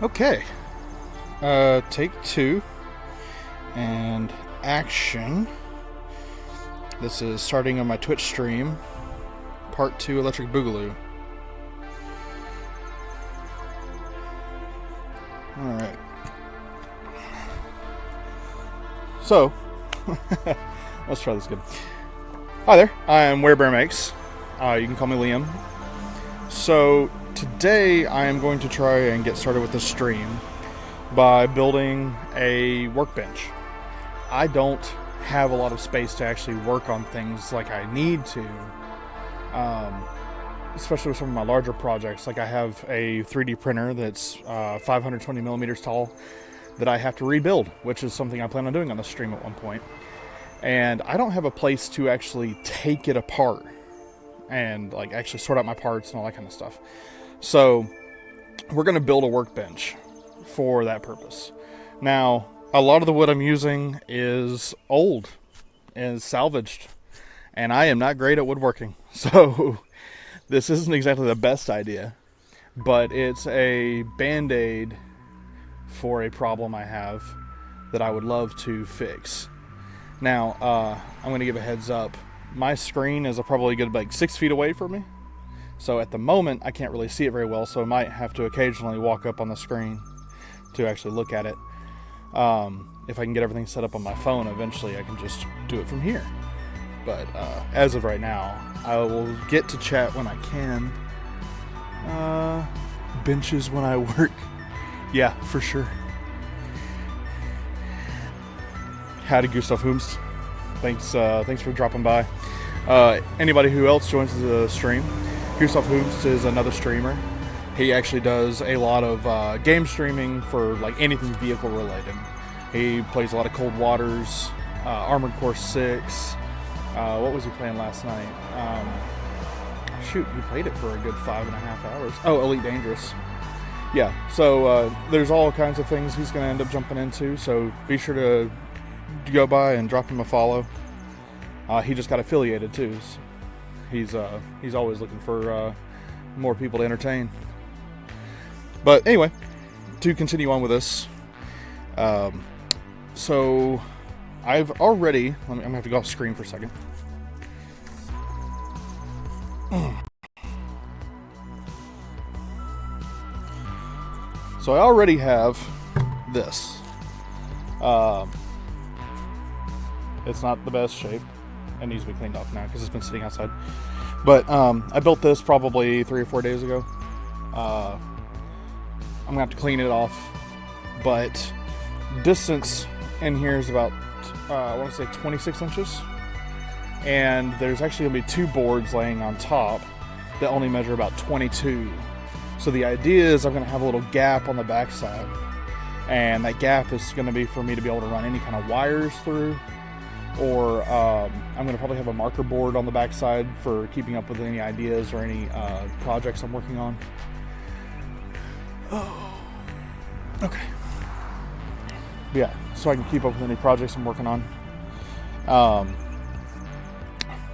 Okay. Take two. And action. This is starting on my Twitch stream. Part 2 Electric Boogaloo. Alright. So, let's try this again. Hi there, I am Workbench. You can call me Liam. So, today I am going to try and get started with this stream by building a workbench. I don't have a lot of space to actually work on things like I need to, especially with some of my larger projects. Like I have a 3D printer that's 520 millimeters tall that I have to rebuild, which is something I plan on doing on the stream at one point. And I don't have a place to actually take it apart and like actually sort out my parts and all that kind of stuff. So we're going to build a workbench for that purpose. Now, a lot of the wood I'm using is old and salvaged, and I am not great at woodworking. So this isn't exactly the best idea, but it's a band-aid for a problem I have that I would love to fix. Now, I'm going to give a heads up. My screen is probably good like 6 feet away from me. So at the moment, I can't really see it very well, so I might have to occasionally walk up on the screen to actually look at it. If I can get everything set up on my phone, eventually I can just do it from here. But as of right now, I will get to chat when I can. Benches when I work. Yeah, for sure. Howdy, Gustav Hoomst. Thanks for dropping by. Anybody who else joins the stream, Gustav Hoomst is another streamer. He actually does a lot of game streaming for like anything vehicle related. He plays a lot of Cold Waters, Armored Core 6. What was he playing last night? He played it for a good 5.5 hours. Oh, Elite Dangerous. Yeah, so there's all kinds of things he's going to end up jumping into, so be sure to go by and drop him a follow. He just got affiliated too. So he's always looking for more people to entertain. But anyway, to continue on with this, so I've already, I'm going to have to go off screen for a second. So I already have this. It's not the best shape. It needs to be cleaned off now because it's been sitting outside. But I built this probably 3 or 4 days ago. I'm going to have to clean it off. But distance in here is about, I want to say 26 inches. And there's actually going to be 2 boards laying on top that only measure about 22. So the idea is I'm going to have a little gap on the backside. And that gap is going to be for me to be able to run any kind of wires through. Or I'm going to probably have a marker board on the backside for keeping up with any ideas or any projects I'm working on. Oh, okay. Yeah, so I can keep up with any projects I'm working on.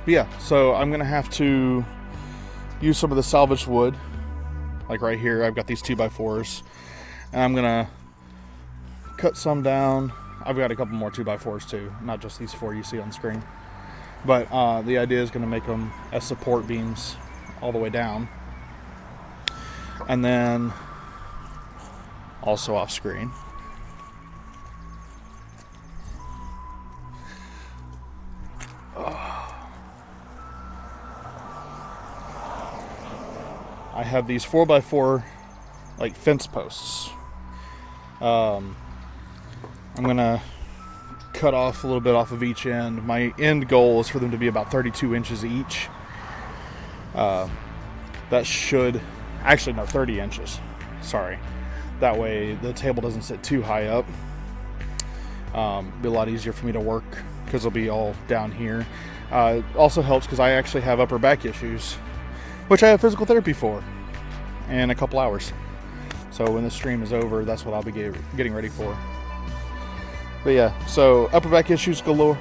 Yeah, so I'm going to have to use some of the salvaged wood. Like right here, I've got these 2x4s. And I'm going to cut some down. I've got a couple more 2x4s too, not just these 4 you see on screen. But the idea is going to make them as support beams all the way down. And then also off screen, I have these 4x4 like fence posts. I'm gonna cut off a little bit off of each end. My end goal is for them to be about 32 inches each. That should, actually no, 30 inches. Sorry. That way the table doesn't sit too high up. Be a lot easier for me to work because it'll be all down here. It also helps because I actually have upper back issues, which I have physical therapy for in a couple hours. So when this stream is over, that's what I'll be getting ready for. But yeah, so upper back issues galore,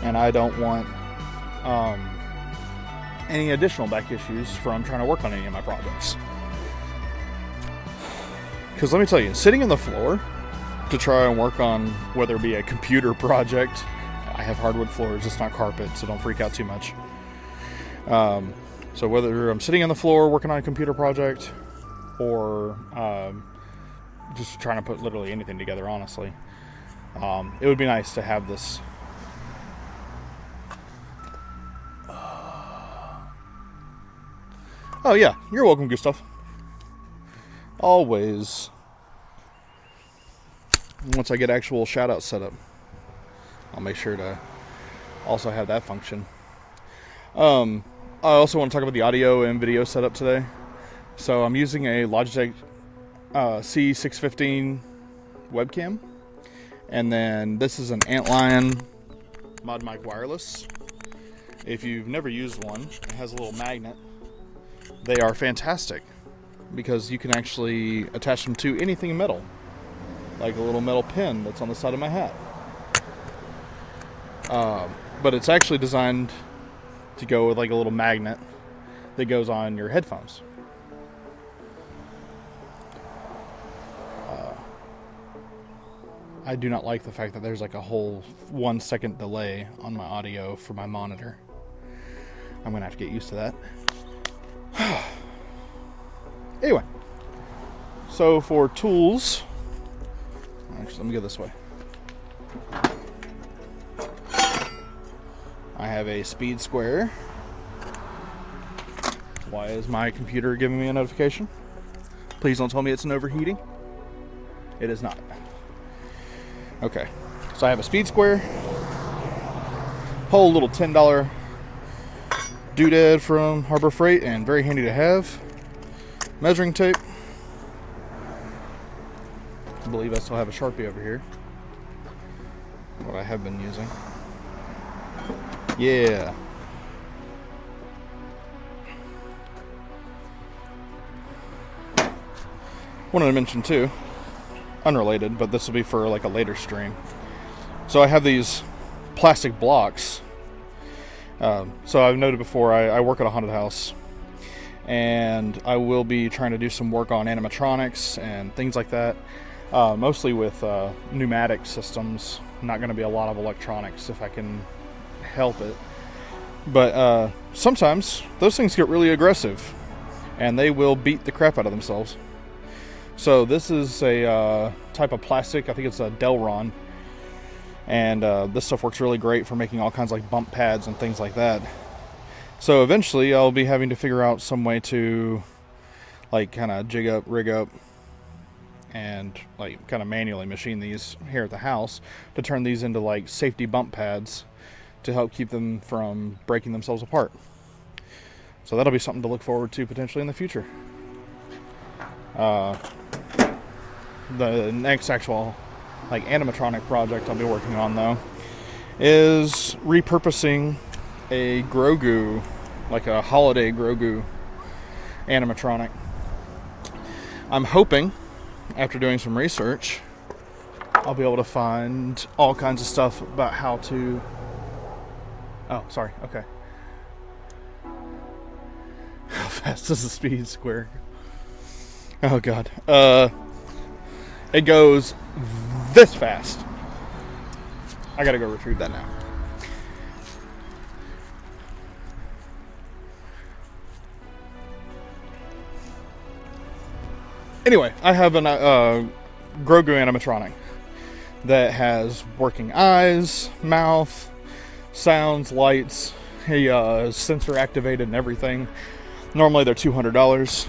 and I don't want any additional back issues from trying to work on any of my projects. Because let me tell you, sitting on the floor to try and work on whether it be a computer project, I have hardwood floors, it's not carpet, so don't freak out too much. So whether I'm sitting on the floor working on a computer project or just trying to put literally anything together, honestly, it would be nice to have this. Oh yeah, you're welcome, Gustav. Always. Once I get actual shout-outs set up, I'll make sure to also have that function. I also want to talk about the audio and video setup today. So I'm using a Logitech C615 webcam. And then this is an Antlion Mod Mic Wireless. If you've never used one, it has a little magnet. They are fantastic because you can actually attach them to anything metal, like a little metal pin that's on the side of my hat. But it's actually designed to go with like a little magnet that goes on your headphones. I do not like the fact that there's like a whole 1 second delay on my audio for my monitor. I'm gonna have to get used to that. Anyway, so for tools, actually, let me go this way. I have a speed square. Why is my computer giving me a notification? Please don't tell me it's an overheating. It is not. Okay, so I have a speed square, whole little $10 doodad from Harbor Freight, and very handy to have. Measuring tape. I believe I still have a Sharpie over here. What I have been using. Yeah. Wanted to mention too, unrelated, but this will be for like a later stream. So I have these plastic blocks. So I've noted before, I work at a haunted house, and I will be trying to do some work on animatronics and things like that, mostly with pneumatic systems. Not going to be a lot of electronics if I can help it. But sometimes those things get really aggressive, and they will beat the crap out of themselves. So this is a type of plastic, I think it's a Delron, and this stuff works really great for making all kinds of like bump pads and things like that. So eventually I'll be having to figure out some way to like kind of jig up, rig up, and like kind of manually machine these here at the house to turn these into like safety bump pads to help keep them from breaking themselves apart. So that'll be something to look forward to potentially in the future. The next actual like animatronic project I'll be working on though is repurposing a Grogu, like a holiday Grogu animatronic. I'm hoping, after doing some research, I'll be able to find all kinds of stuff about how to... Oh, sorry, okay. How fast is the speed square? Oh god. It goes this fast. I gotta go retrieve that now. Anyway, I have a Grogu animatronic that has working eyes, mouth, sounds, lights, sensor activated and everything. Normally they're $200.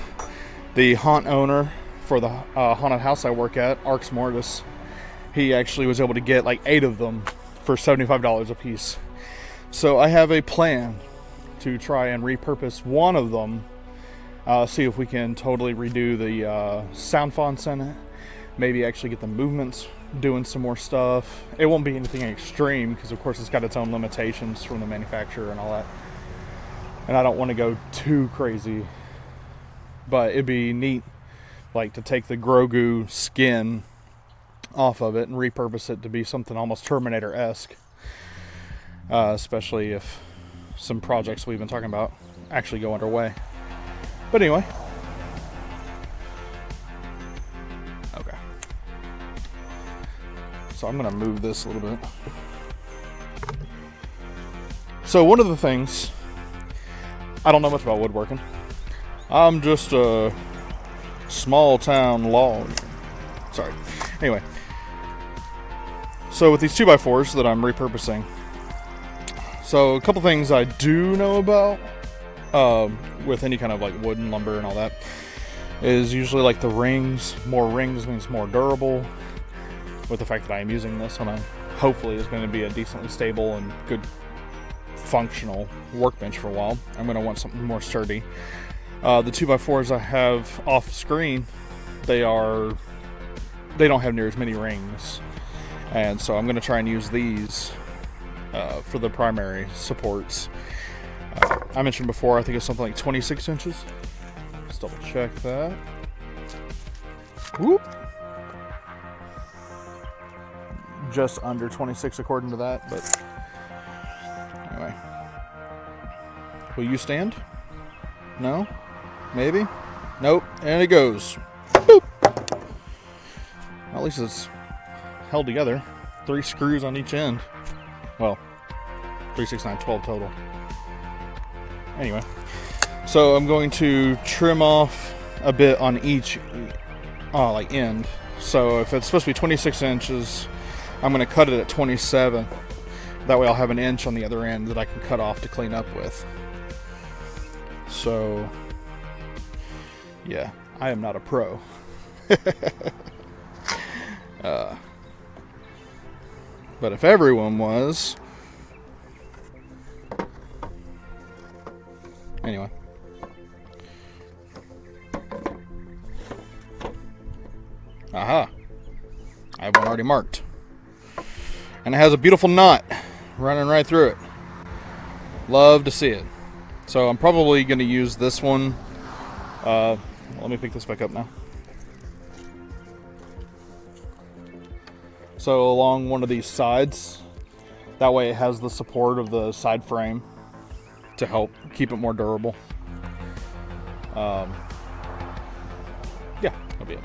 The haunt owner for the haunted house I work at, Arx Mortis, he actually was able to get like 8 of them for $75 a piece. So I have a plan to try and repurpose one of them. See if we can totally redo the sound fonts in it. Maybe actually get the movements doing some more stuff. It won't be anything extreme because of course it's got its own limitations from the manufacturer and all that. And I don't want to go too crazy. But it'd be neat like to take the Grogu skin off of it and repurpose it to be something almost Terminator-esque. Especially if some projects we've been talking about actually go underway. But anyway, So I'm going to move this a little bit. So one of the things, I don't know much about woodworking. I'm just a small town log. Sorry. Anyway. So with these 2x4s that I'm repurposing, so a couple things I do know about with any kind of like wood and lumber and all that is usually like the rings. More rings means more durable. With the fact that I am using this on a, hopefully is going to be a decently stable and good functional workbench for a while, I'm going to want something more sturdy. The 2x4s I have off screen, they don't have near as many rings, and so I'm going to try and use these for the primary supports. I mentioned before, I think it's something like 26 inches. Let's double check that. Whoop. Just under 26 according to that, but anyway. Will you stand? No? Maybe? Nope. And it goes. Boop. At least it's held together. 3 screws on each end. Well, 3, 6, 9, 12 total. Anyway. So I'm going to trim off a bit on each like end. So if it's supposed to be 26 inches, I'm going to cut it at 27. That way I'll have an inch on the other end that I can cut off to clean up with. So, yeah, I am not a pro. But if everyone was... Anyway. Aha. I have one already marked. And it has a beautiful knot running right through it. Love to see it. So I'm probably going to use this one. Let me pick this back up now. So along one of these sides, that way it has the support of the side frame to help keep it more durable. Yeah, that'll be it.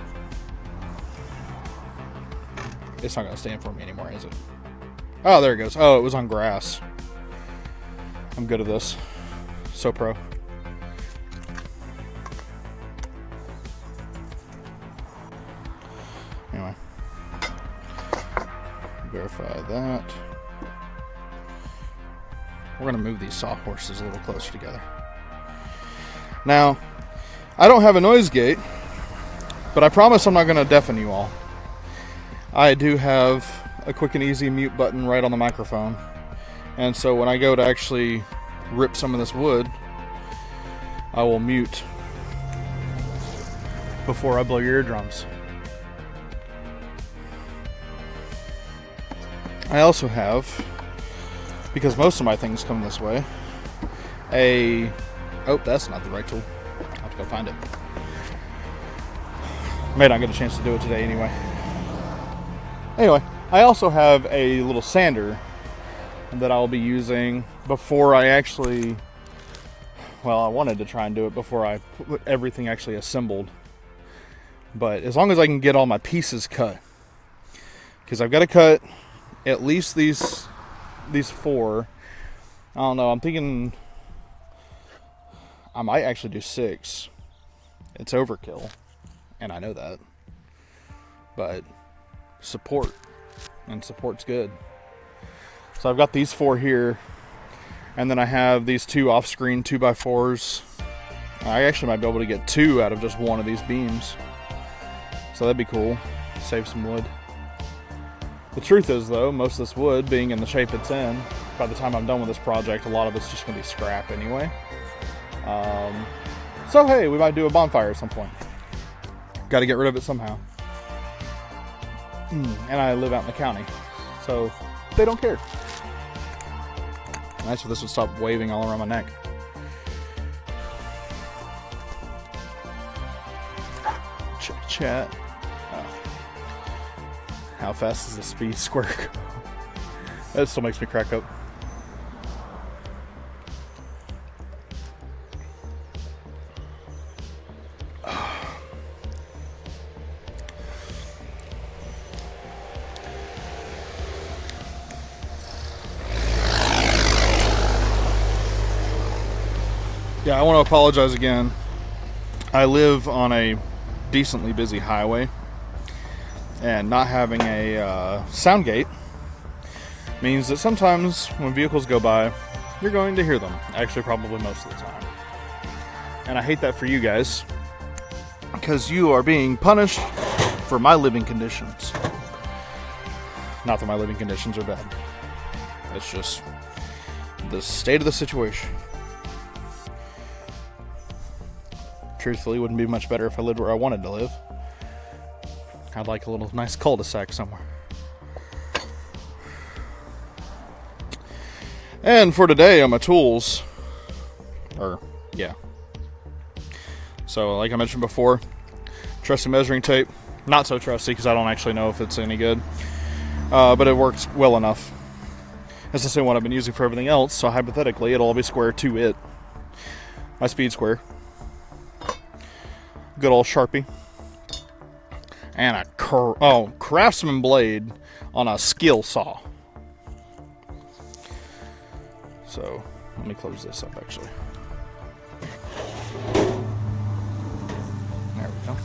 It's not going to stand for me anymore, is it? Oh, there it goes. Oh, it was on grass. I'm good at this. So pro. Anyway. Verify that. We're going to move these sawhorses a little closer together. Now, I don't have a noise gate, but I promise I'm not going to deafen you all. I do have a quick and easy mute button right on the microphone. And so when I go to actually rip some of this wood, I will mute before I blow your eardrums. I also have, because most of my things come this way, oh, that's not the right tool. I'll have to go find it. May not get a chance to do it today anyway. Anyway, I also have a little sander that I'll be using before I actually, well, I wanted to try and do it before I put everything actually assembled. But as long as I can get all my pieces cut, because I've got to cut at least these 4. I don't know, I'm thinking I might actually do 6. It's overkill, and I know that. But support, and support's good. So I've got these 4 here, and then I have these 2 off-screen 2x4s. I actually might be able to get 2 out of just one of these beams. So that'd be cool. Save some wood. The truth is, though, most of this wood being in the shape it's in, by the time I'm done with this project, a lot of it's just going to be scrap anyway. So hey, we might do a bonfire at some point. Got to get rid of it somehow. And I live out in the county, so they don't care. Nice if this would stop waving all around my neck. Check chat. How fast does the speed square go? That still makes me crack up. Yeah, I want to apologize again. I live on a decently busy highway, and not having a sound gate means that sometimes when vehicles go by, you're going to hear them. Actually, probably most of the time. And I hate that for you guys, because you are being punished for my living conditions. Not that my living conditions are bad. It's just the state of the situation. Truthfully, it wouldn't be much better if I lived where I wanted to live. I'd like a little nice cul-de-sac somewhere. And for today on my tools, so like I mentioned before, trusty measuring tape. Not so trusty because I don't actually know if it's any good, but it works well enough. It's the same one I've been using for everything else, so hypothetically it'll all be square to it. My speed square. Good old Sharpie. And a Craftsman blade on a skill saw. So, let me close this up actually. There we go.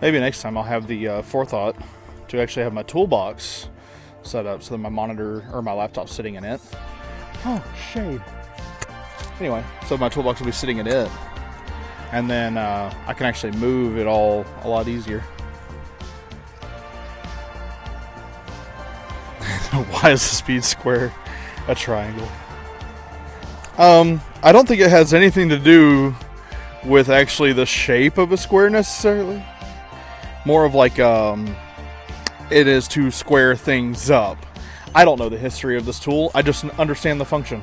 Maybe next time I'll have the forethought to actually have my toolbox set up so that my monitor or my laptop's sitting in it. Oh, shade. Anyway, so my toolbox will be sitting in it. And then I can actually move it all a lot easier. Why is the speed square a triangle? I don't think it has anything to do with actually the shape of a square necessarily. More of like it is to square things up. I don't know the history of this tool. I just understand the function.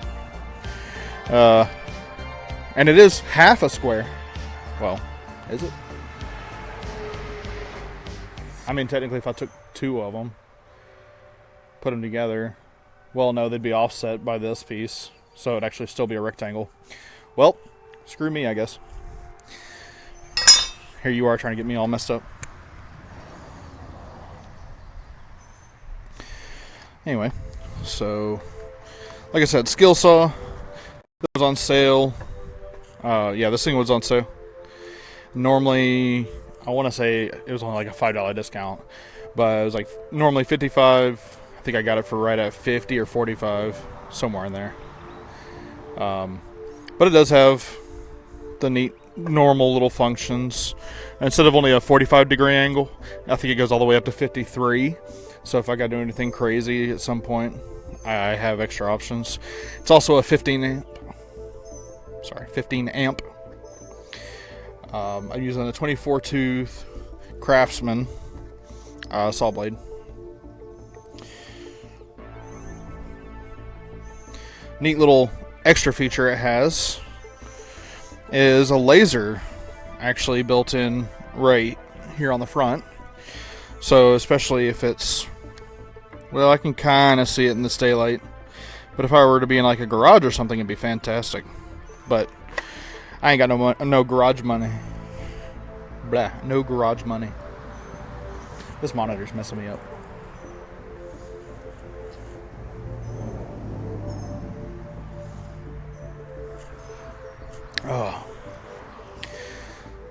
And it is half a square. Well, is it? I mean, technically, if I took two of them, put them together, well, no, they'd be offset by this piece, so it'd actually still be a rectangle. Well, screw me, I guess. Here you are trying to get me all messed up. Anyway, so, like I said, skill saw. It was on sale. Yeah, this thing was on sale. Normally, I want to say it was only like a $5 discount, but it was like normally $55. I think I got it for right at $50 or $45, somewhere in there. But it does have the neat normal little functions. Instead of only a 45-degree angle, I think it goes all the way up to 53. So if I got to do anything crazy at some point, I have extra options. It's also a 15 amp. I'm using a 24 tooth Craftsman saw blade. Neat little extra feature it has is a laser actually built in right here on the front. So especially if it's, well, I can kind of see it in this daylight, but if I were to be in like a garage or something, it'd be fantastic. But I ain't got no garage money. Blah, no garage money. This monitor's messing me up. Oh.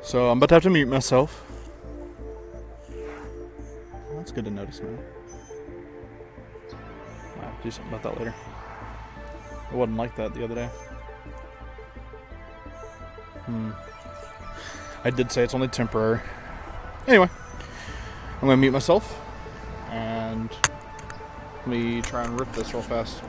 So I'm about to have to mute myself. Well, that's good to notice now. I'll have to do something about that later. It wasn't like that the other day. I did say it's only temporary. Anyway, I'm going to mute myself. And let me try and rip this real fast.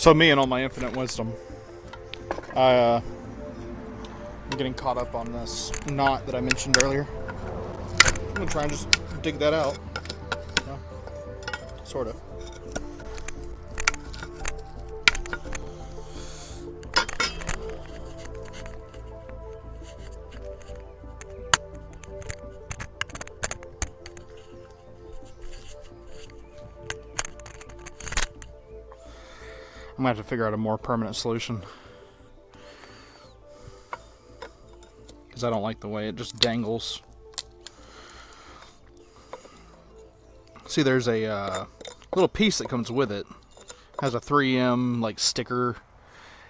So me and all my infinite wisdom, I'm getting caught up on this knot that I mentioned earlier. I'm gonna try and just dig that out. Yeah, sort of. I'm gonna have to figure out a more permanent solution, because I don't like the way it just dangles. See, there's a little piece that comes with it. Has a 3M like sticker,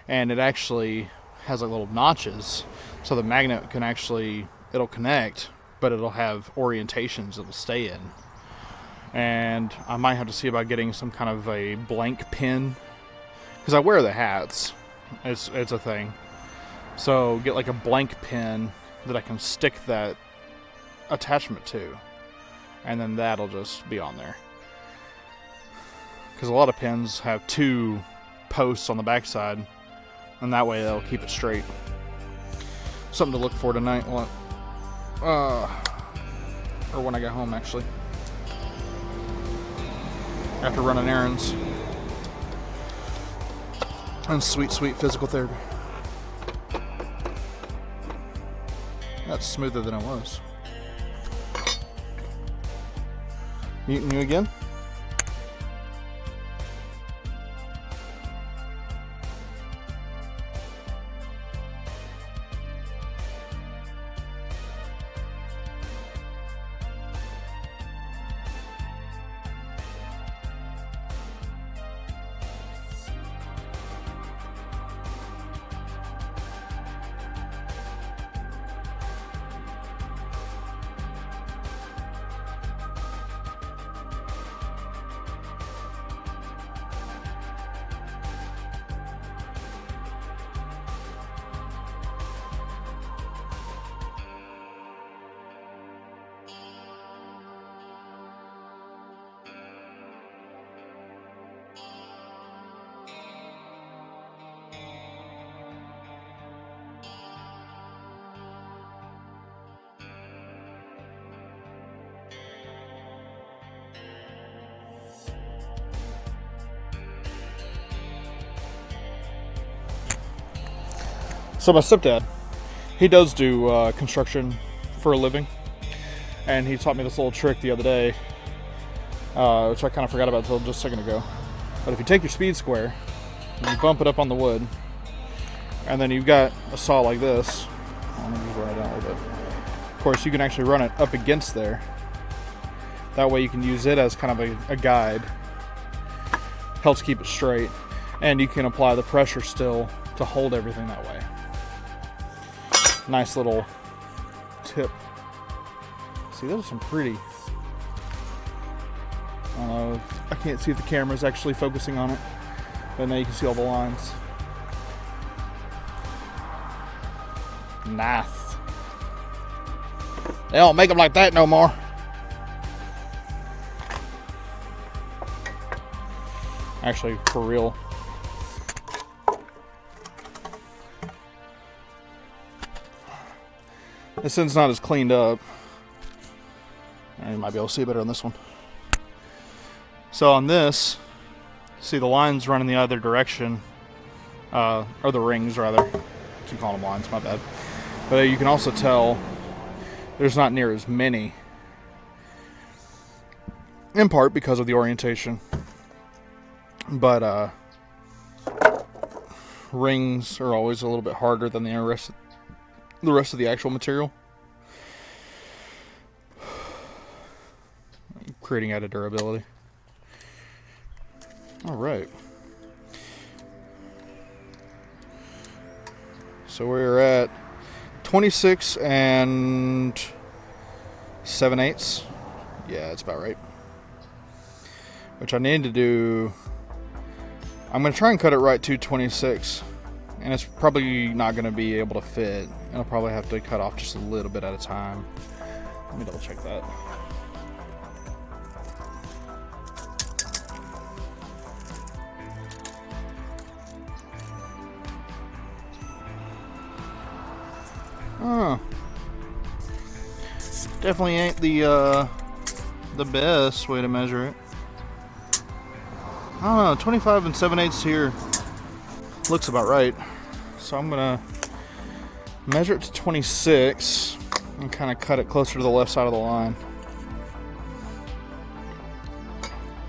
and it actually has like little notches, so the magnet can actually, it'll connect, but it'll have orientations it'll stay in. And I might have to see about getting some kind of a blank pin, because I wear the hats. It's a thing. So get like a blank pin that I can stick that attachment to, and then that'll just be on there. Because a lot of pins have 2 posts on the backside, and that way they'll keep it straight. Something to look for tonight, or when I get home, actually, after running errands and sweet physical therapy. That's smoother than it was. Muting you again? So my stepdad, he does do construction for a living, and he taught me this little trick the other day, which I kind of forgot about until just a second ago. But if you take your speed square and you bump it up on the wood, and then you've got a saw like this, let me just run it down a little bit. Of course, you can actually run it up against there. That way you can use it as kind of a guide. Helps keep it straight, and you can apply the pressure still to hold everything that way. Nice little tip. See, those are some pretty. I don't know. I can't see if the camera's actually focusing on it, but now you can see all the lines. Nice. They don't make them like that no more. Actually, for real. This end's not as cleaned up. You might be able to see better on this one. So on this, see the lines run in the other direction, or the rings rather. I keep calling them lines, my bad. But you can also tell there's not near as many, in part because of the orientation. But rings are always a little bit harder than the rest of the actual material, creating added durability. All right. So we're at 26 and 7/8. Yeah, that's about right. Which I need to do. I'm going to try and cut it right to 26. And it's probably not going to be able to fit. And I'll probably have to cut off just a little bit at a time. Let me double check that. Oh, definitely ain't the best way to measure it. I don't know, 25 and 7/8 here looks about right. So I'm gonna measure it to 26 and kind of cut it closer to the left side of the line.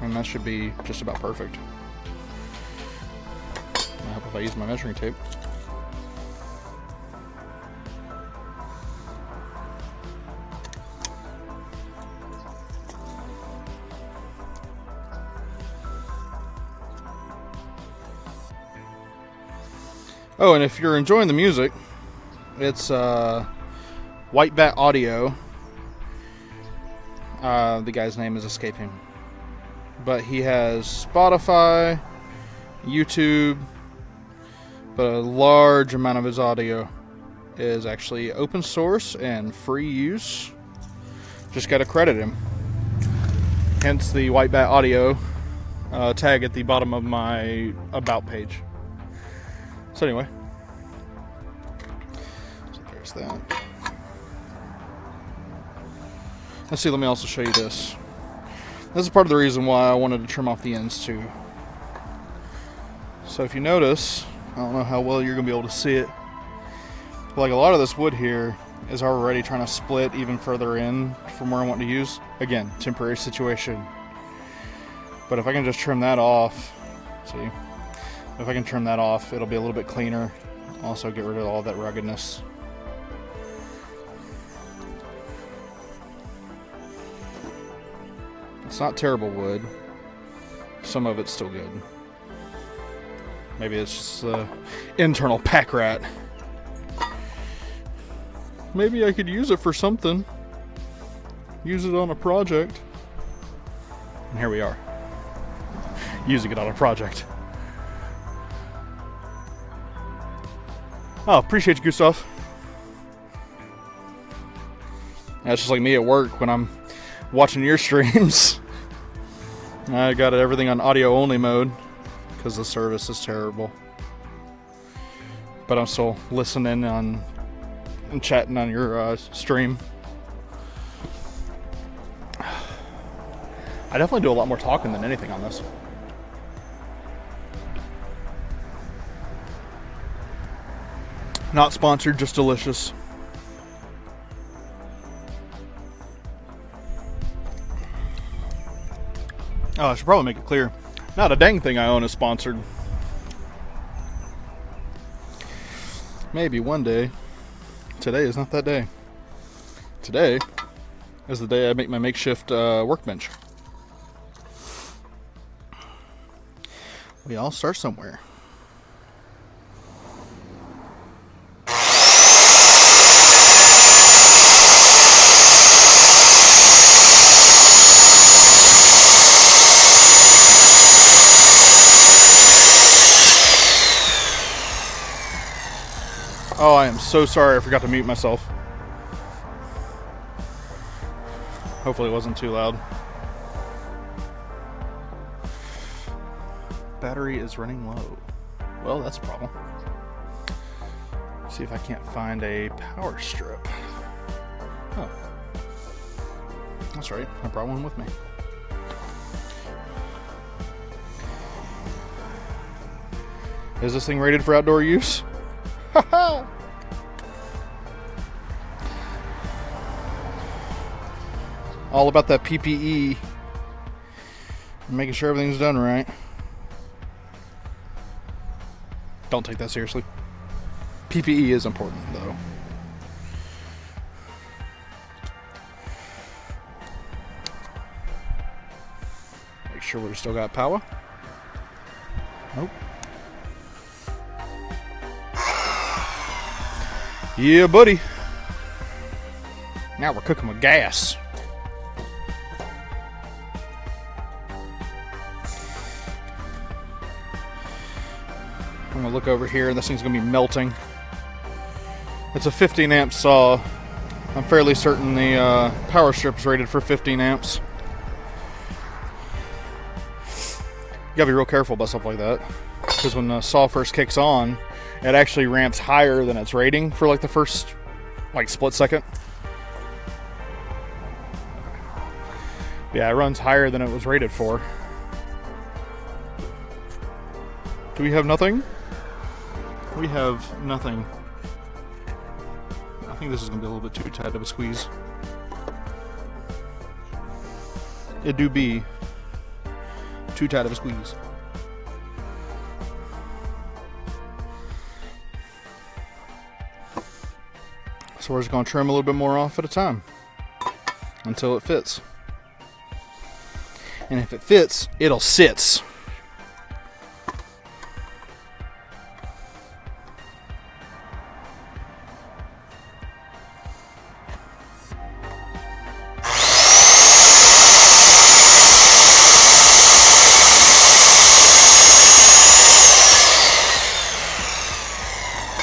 And that should be just about perfect. I hope if I use my measuring tape. Oh, and if you're enjoying the music, it's White Bat Audio. The guy's name is escaping. But he has Spotify, YouTube, but a large amount of his audio is actually open source and free use. Just got to credit him. Hence the White Bat Audio tag at the bottom of my About page. So anyway, so there's that. Let's see, let me also show you this. This is part of the reason why I wanted to trim off the ends too. So if you notice, I don't know how well you're going to be able to see it, but like a lot of this wood here is already trying to split even further in from where I want to use. Again, temporary situation. But if I can just trim that off, see? If I can trim that off, it'll be a little bit cleaner. Also get rid of all that ruggedness. It's not terrible wood. Some of it's still good. Maybe it's just the internal pack rat. Maybe I could use it for something. Use it on a project. And here we are. Using it on a project. Oh, appreciate you, Gustav. That's just like me at work when I'm watching your streams. I got everything on audio only mode because the service is terrible. But I'm still listening on and chatting on your stream. I definitely do a lot more talking than anything on this. Not sponsored, just delicious. Oh, I should probably make it clear. Not a dang thing I own is sponsored. Maybe one day. Today is not that day. Today is the day I make my makeshift workbench. We all start somewhere. Oh, I am so sorry I forgot to mute myself. Hopefully it wasn't too loud. Battery is running low. Well, that's a problem. See if I can't find a power strip. Oh. That's right, I brought one with me. Is this thing rated for outdoor use? Haha! All about that PPE. Making sure everything's done right. Don't take that seriously. PPE is important, though. Make sure we've still got power. Nope. Yeah, buddy. Now we're cooking with gas. I'm gonna look over here and this thing's gonna be melting. It's a 15 amp saw. I'm fairly certain the power strip's rated for 15 amps. You gotta be real careful about stuff like that. Because when the saw first kicks on, it actually ramps higher than its rating for like the first like split second. Yeah, it runs higher than it was rated for. Do we have nothing? We have nothing. I think this is going to be a little bit too tight of a squeeze. It do be too tight of a squeeze. So we're just going to trim a little bit more off at a time until it fits. And if it fits, it'll sit.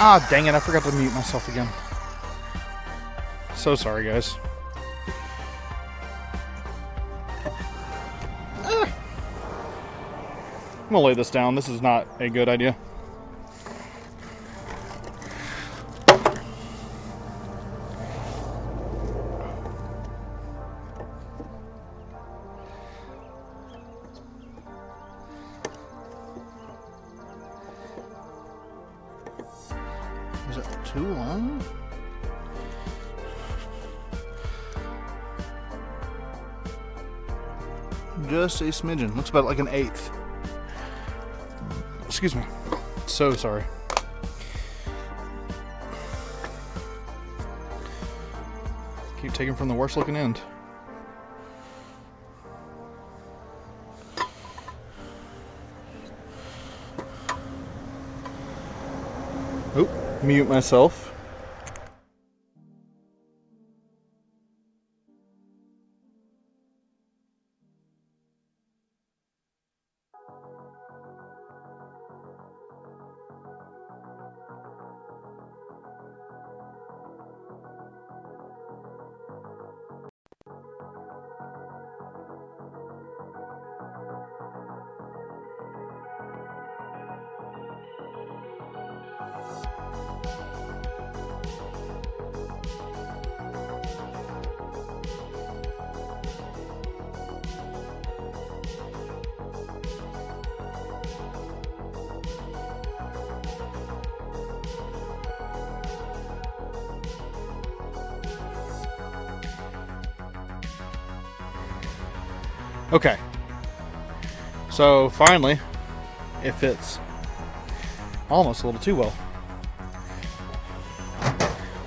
Ah, dang it, I forgot to mute myself again. So sorry, guys. I'm gonna lay this down. This is not a good idea. Is it too long? Just a smidgen. Looks about like an eighth. Excuse me. So sorry. Keep taking from the worst looking end. Oop, mute myself. Okay, so finally it fits, almost a little too well.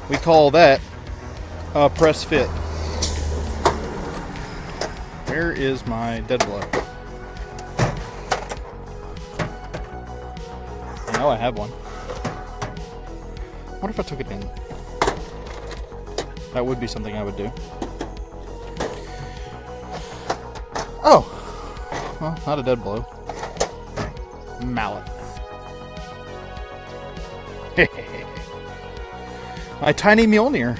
We call that a press fit. Where is my dead blow? I know I have one. What if I took it in? That would be something I would do. Oh, well, not a dead blow. Mallet. My tiny Mjolnir.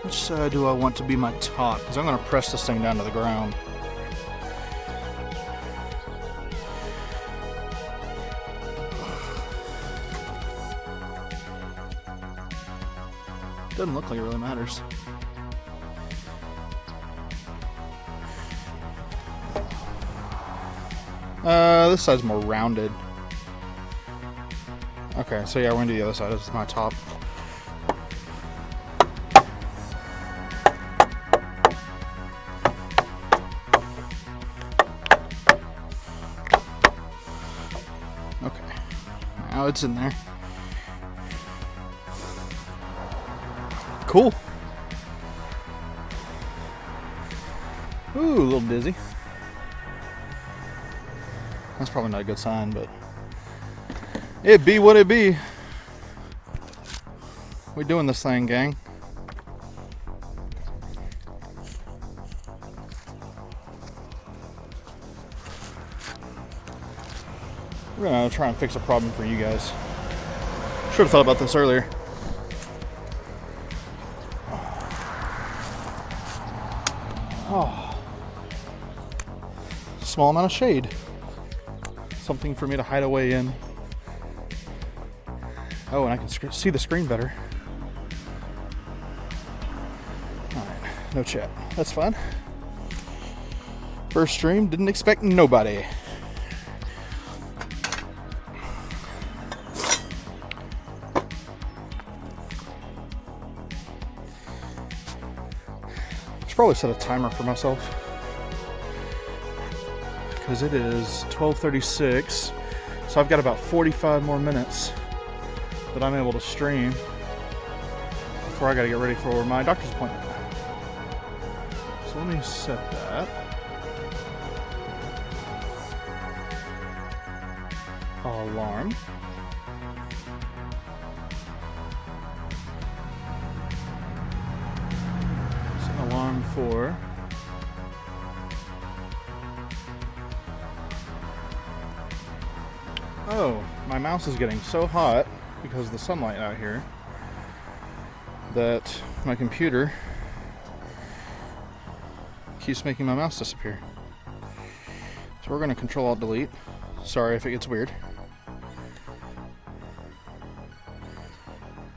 Which side do I want to be my top? Because I'm going to press this thing down to the ground. Doesn't look like it really matters. This side's more rounded. Okay, so yeah, we're gonna do the other side. This is my top. Okay, now it's in there. Cool. Ooh, a little dizzy. That's probably not a good sign, but it be what it be. We doing this thing, gang. We're gonna try and fix a problem for you guys. Should have thought about this earlier. Oh, small amount of shade. Something for me to hide away in. Oh, and I can see the screen better. Alright, no chat. That's fine. First stream, didn't expect nobody. I should probably set a timer for myself, because it is 12:36, so I've got about 45 more minutes that I'm able to stream before I gotta get ready for my doctor's appointment. So let me set that. Alarm. Set an alarm for oh, my mouse is getting so hot because of the sunlight out here that my computer keeps making my mouse disappear. So we're going to Control-Alt-Delete. Sorry if it gets weird.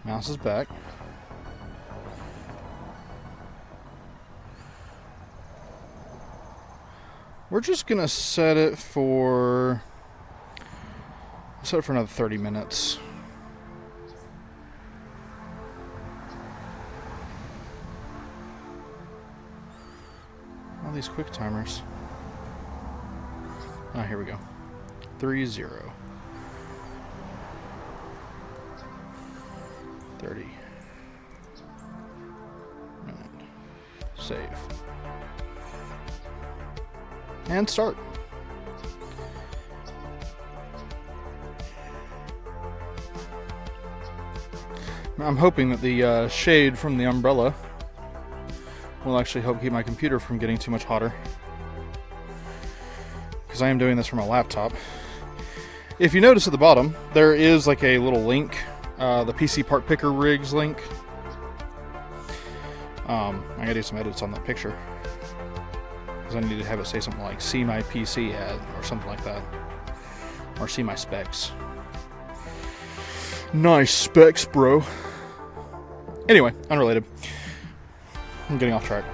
Mouse is back. We're just going to set it for another 30 minutes. All these quick timers. Oh, here we go. 30. 30. And save. And start. I'm hoping that the shade from the umbrella will actually help keep my computer from getting too much hotter, because I am doing this from a laptop. If you notice at the bottom, there is like a little link, the PC Part Picker Rigs link. I gotta do some edits on that picture, because I need to have it say something like "See my PC ad" or something like that, or "See my specs." Nice specs, bro. Anyway, unrelated. I'm getting off track.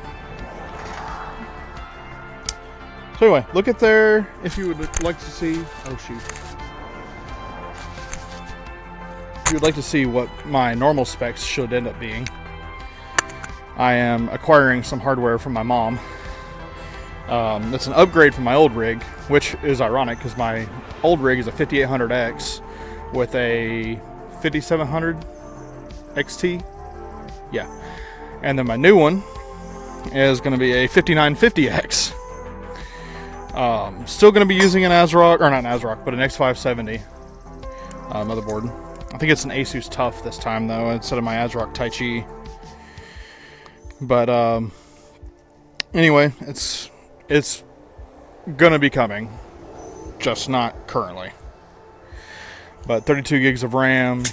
So anyway, look at there if you would like to see... Oh, shoot. If you would like to see what my normal specs should end up being, I am acquiring some hardware from my mom. It's an upgrade from my old rig, which is ironic because my old rig is a 5800X with a 5700 XT. Yeah. And then my new one is going to be a 5950X. Still going to be using an ASRock, or not an ASRock, but an X570 motherboard. I think it's an Asus TUF this time, though, instead of my ASRock Taichi. But anyway, it's going to be coming, just not currently. But 32 gigs of RAM,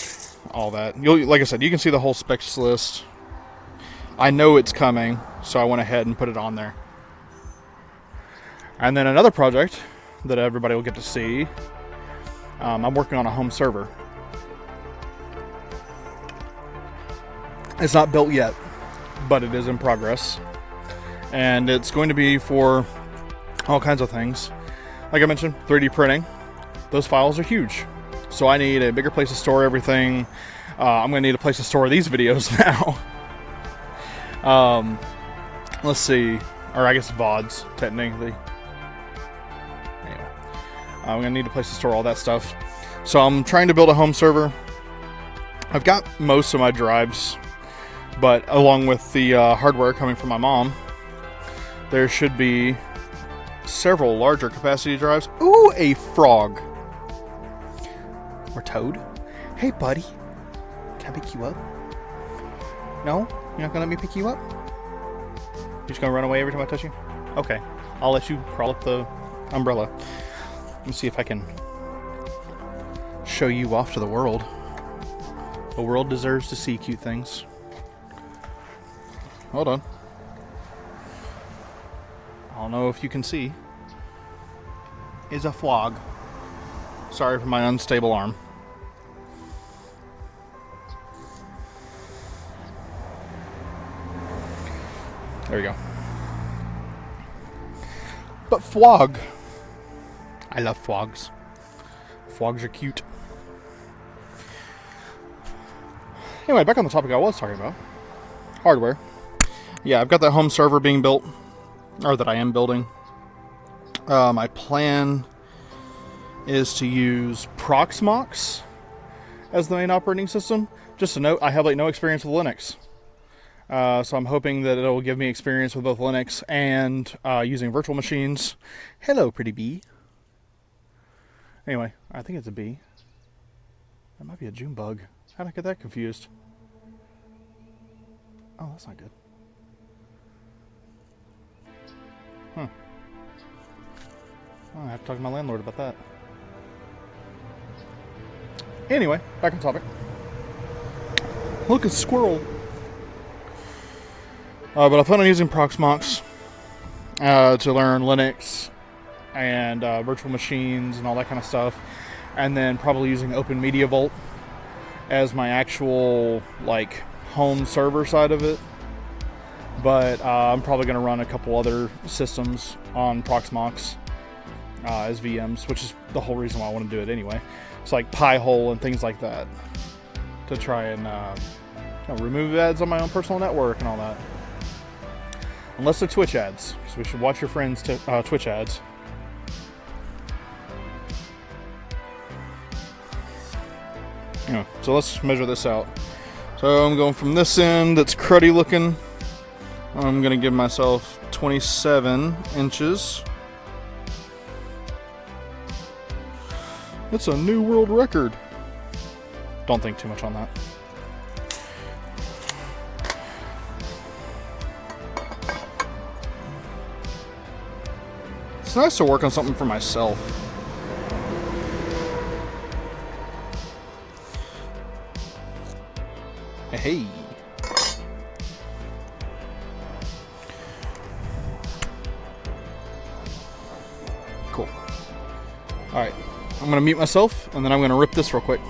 all that. Like I said, you can see the whole specs list. I know it's coming, so I went ahead and put it on there. And then another project that everybody will get to see, I'm working on a home server. It's not built yet, but it is in progress. And it's going to be for all kinds of things. Like I mentioned, 3D printing. Those files are huge. So I need a bigger place to store everything. I'm going to need a place to store these videos now. Let's see. Or I guess VODs, technically. Anyway. I'm going to need a place to store all that stuff. So I'm trying to build a home server. I've got most of my drives, but along with the hardware coming from my mom, there should be several larger capacity drives. Ooh, a frog. Or toad. Hey, buddy. Can I pick you up? No? You're not gonna let me pick you up? You're just gonna run away every time I touch you? Okay. I'll let you crawl up the umbrella. Let me see if I can show you off to the world. The world deserves to see cute things. Hold on. I don't know if you can see. Is a frog. Sorry for my unstable arm. There we go. But Fwog. I love Fwogs. Fwogs are cute. Anyway, back on the topic I was talking about. Hardware. Yeah, I've got that home server being built. Or that I am building. My plan is to use Proxmox as the main operating system. Just a note, I have like no experience with Linux. So I'm hoping that it'll give me experience with both Linux and using virtual machines. Hello, pretty bee. Anyway, I think it's a bee. That might be a June bug. How did I get that confused? Oh, that's not good. Huh. Oh, I have to talk to my landlord about that. Anyway, back on topic. Look, a squirrel. But I plan on using Proxmox to learn Linux and virtual machines and all that kind of stuff. And then probably using Open Media Vault as my actual like home server side of it. But I'm probably going to run a couple other systems on Proxmox as VMs, which is the whole reason why I want to do it anyway. It's like Pi-hole and things like that to try and remove ads on my own personal network and all that. Unless they're Twitch ads, so we should watch your friends' Twitch ads. Yeah, so let's measure this out. So I'm going from this end that's cruddy looking. I'm going to give myself 27 inches. It's a new world record. Don't think too much on that. It's nice to work on something for myself. Hey. Cool. Alright. I'm going to mute myself, and then I'm going to rip this real quick.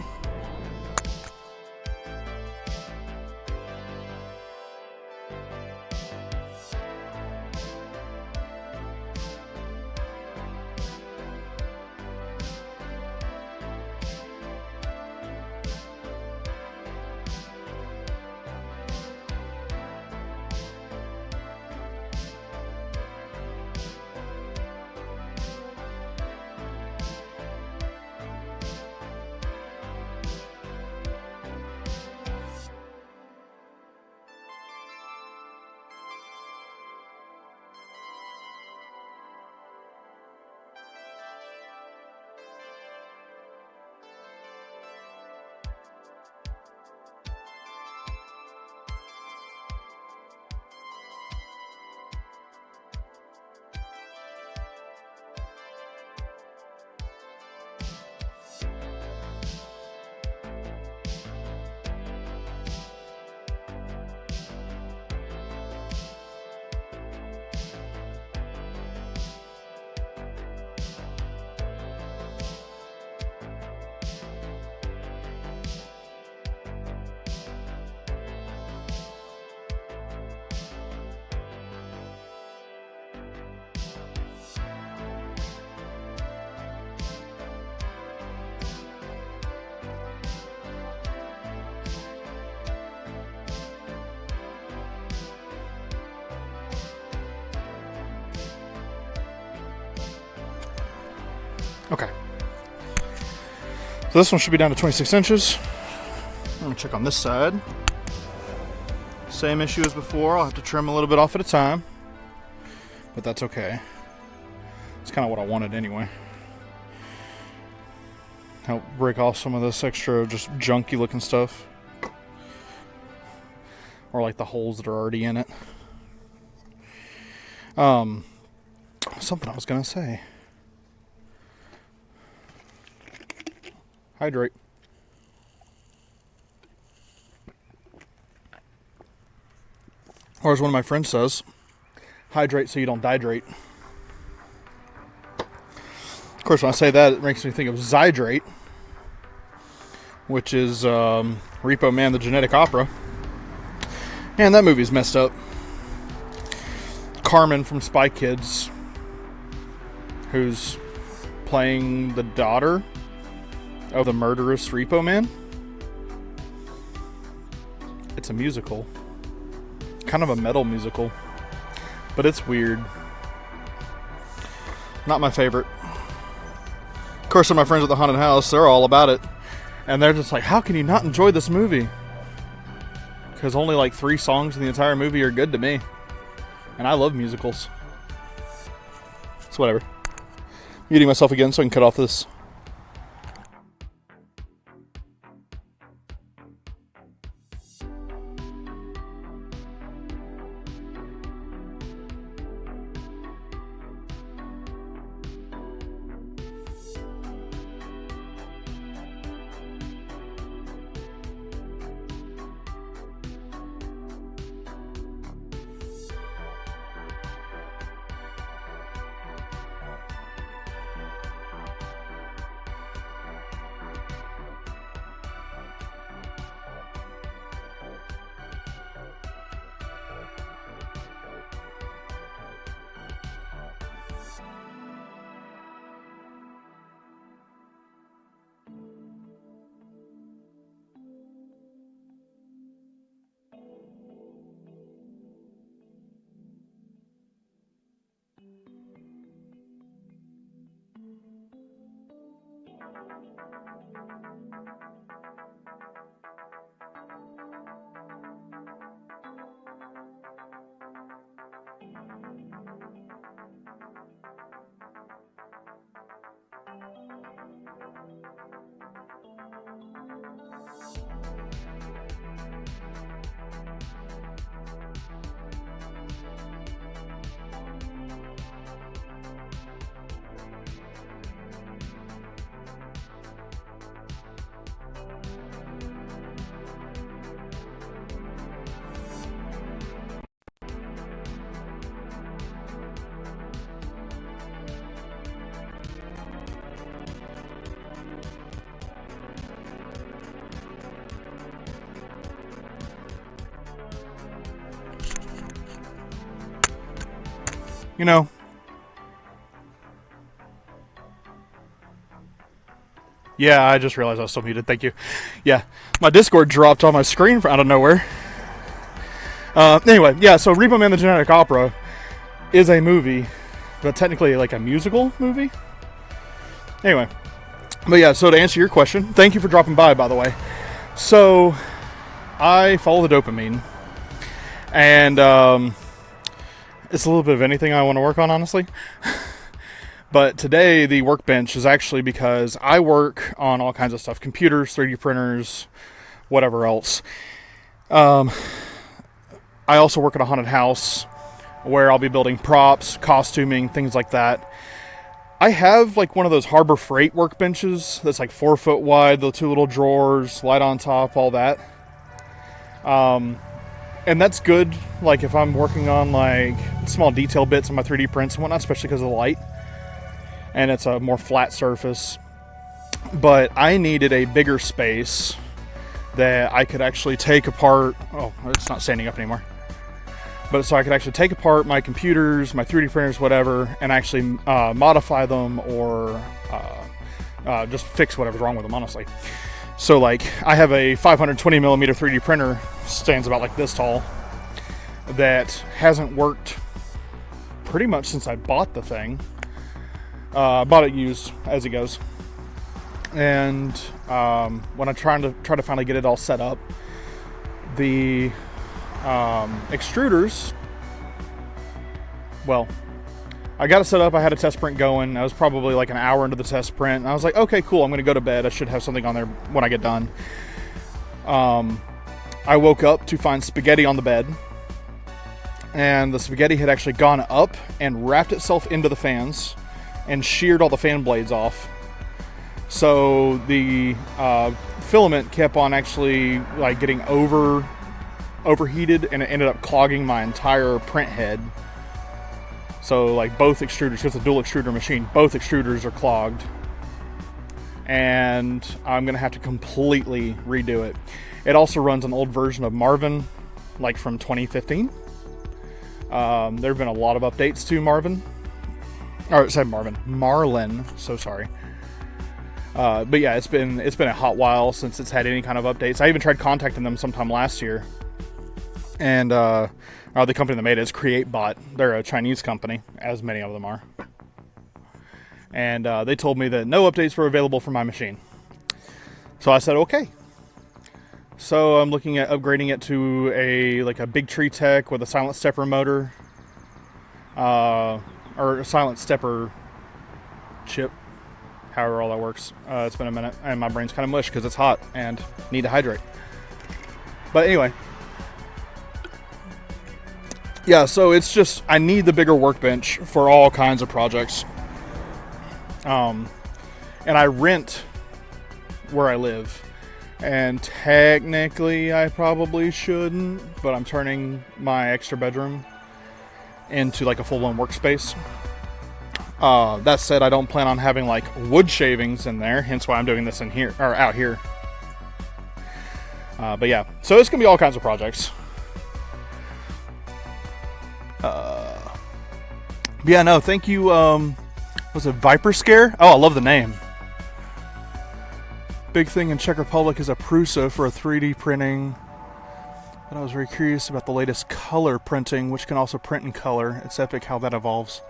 Okay. So this one should be down to 26 inches. I'm going to check on this side. Same issue as before. I'll have to trim a little bit off at a time. But that's okay. It's kind of what I wanted anyway. Help break off some of this extra just junky looking stuff. Or like the holes that are already in it. Something I was going to say. Hydrate. Or as one of my friends says, hydrate so you don't dihydrate. Of course, when I say that, it makes me think of Zydrate, which is Repo Man, the Genetic Opera. And that movie's messed up. Carmen from Spy Kids, who's playing the daughter of the murderous Repo Man. It's a musical. Kind of a metal musical. But it's weird. Not my favorite. Of course, some of my friends at the haunted house, they're all about it. And they're just like, how can you not enjoy this movie? Because only like 3 songs in the entire movie are good to me. And I love musicals. It's whatever. Muting myself again so I can cut off this. You know, yeah, I just realized I was still muted. Thank you. Yeah, my Discord dropped on my screen out of nowhere. Anyway, yeah, so Repo Man the Genetic Opera is a movie, but technically like a musical movie. Anyway, but yeah, so to answer your question, thank you for dropping by the way. So, I follow the dopamine, and it's a little bit of anything I want to work on, honestly. But today, the Workbench is actually because I work on all kinds of stuff. Computers, 3D printers, whatever else. I also work at a haunted house where I'll be building props, costuming, things like that. I have like one of those Harbor Freight workbenches that's like 4 foot wide, the 2 little drawers, light on top, all that. And that's good, like, if I'm working on, like, small detail bits on my 3D prints and whatnot, especially because of the light. And it's a more flat surface. But I needed a bigger space that I could actually take apart. Oh, it's not standing up anymore. But so I could actually take apart my computers, my 3D printers, whatever, and actually modify them or just fix whatever's wrong with them, honestly. So, like, I have a 520 millimeter 3D printer, stands about like this tall, that hasn't worked pretty much since I bought the thing. Bought it used, as it goes. And when I try to finally get it all set up, the extruders, well, I got it set up, I had a test print going, I was probably like an hour into the test print, and I was like, okay, cool, I'm going to go to bed, I should have something on there when I get done. I woke up to find spaghetti on the bed, and the spaghetti had actually gone up and wrapped itself into the fans, and sheared all the fan blades off. So the filament kept on actually like getting overheated, and it ended up clogging my entire print head. So like both extruders, because it's a dual extruder machine, both extruders are clogged. And I'm going to have to completely redo it. It also runs an old version of Marvin, like from 2015. There have been a lot of updates to Marlin. So sorry. But yeah, it's been a hot while since it's had any kind of updates. I even tried contacting them sometime last year, and the company that made it is CreateBot. They're a Chinese company, as many of them are, and they told me that no updates were available for my machine. So I said okay. So I'm looking at upgrading it to a Big Tree Tech with a silent stepper motor, or a silent stepper chip, however all that works. It's been a minute, and my brain's kind of mush because it's hot and need to hydrate. But anyway, yeah. So it's just I need the bigger workbench for all kinds of projects. And I rent where I live. And technically, I probably shouldn't, but I'm turning my extra bedroom into like a full-blown workspace. That said, I don't plan on having like wood shavings in there, hence why I'm doing this in here, or out here. But yeah, so it's gonna be all kinds of projects. Yeah, no, thank you. Was it Viper Scare? Oh, I love the name. Big thing in Czech Republic is a Prusa for a 3D printing. But I was very curious about the latest color printing, which can also print in color. It's epic how that evolves.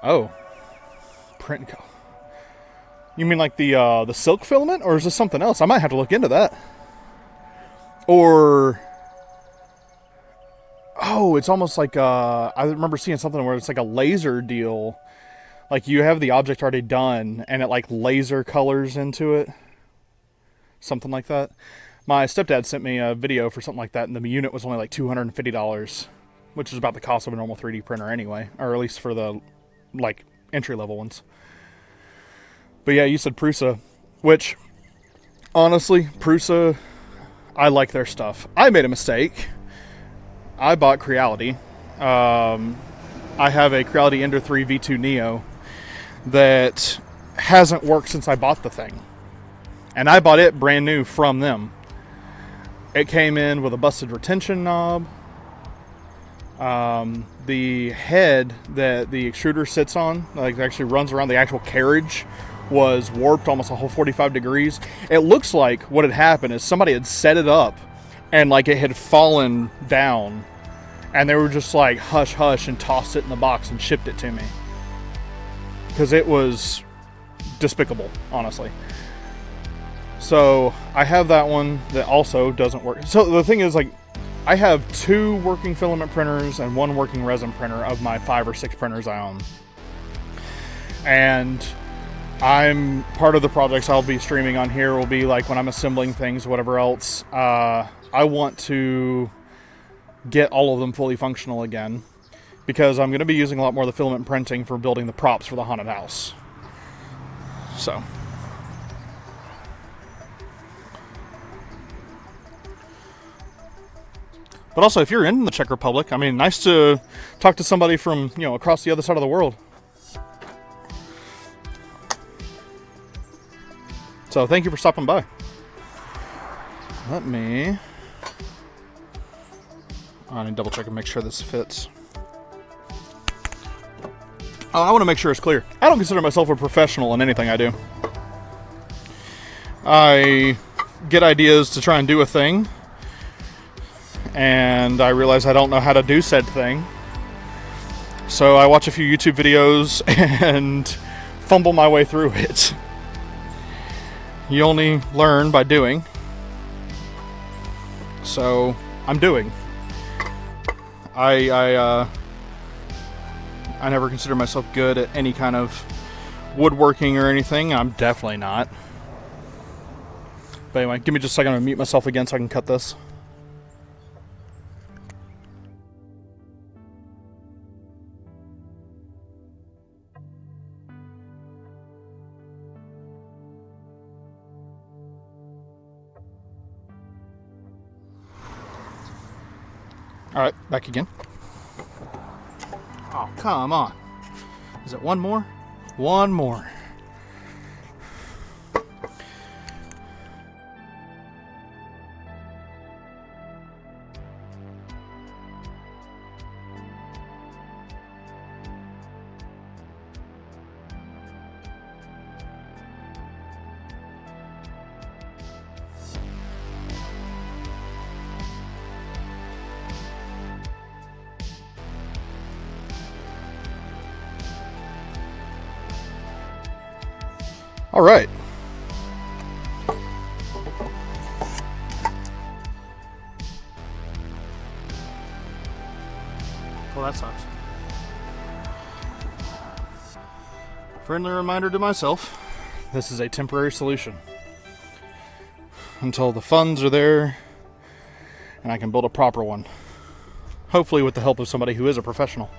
Oh, print in color. You mean like the silk filament, or is this something else? I might have to look into that. Or oh, it's almost like I remember seeing something where it's like a laser deal. Like you have the object already done and it like laser colors into it. Something like that. My stepdad sent me a video for something like that, and the unit was only like $250, which is about the cost of a normal 3D printer anyway, or at least for the like entry-level ones. But yeah, you said Prusa, which honestly, Prusa, I like their stuff. I made a mistake. I bought Creality. I have a Creality Ender 3 V2 Neo that hasn't worked since I bought the thing. And I bought it brand new from them. It came in with a busted retention knob. The head that the extruder sits on, like actually runs around the actual carriage, was warped almost a whole 45 degrees. It looks like what had happened is somebody had set it up and like it had fallen down, and they were just like hush hush and tossed it in the box and shipped it to me. Because it was despicable, honestly. So I have that one that also doesn't work. So the thing is, like, I have 2 working filament printers and 1 working resin printer of my 5 or 6 printers I own. And I'm part of the projects I'll be streaming on here will be like when I'm assembling things, whatever else. I want to get all of them fully functional again, because I'm going to be using a lot more of the filament printing for building the props for the haunted house. So. But also, if you're in the Czech Republic, I mean, nice to talk to somebody from, across the other side of the world. So, thank you for stopping by. I need to double check and make sure this fits. Oh, I want to make sure it's clear. I don't consider myself a professional in anything I do. I get ideas to try and do a thing, and I realize I don't know how to do said thing. So I watch a few YouTube videos and fumble my way through it. You only learn by doing. So I'm doing. I never consider myself good at any kind of woodworking or anything. I'm definitely not. But anyway, give me just a second to mute myself again so I can cut this. Alright, back again. Oh, come on. Is it one more? One more. All right. Well, that sucks. Friendly reminder to myself, this is a temporary solution until the funds are there and I can build a proper one. Hopefully with the help of somebody who is a professional.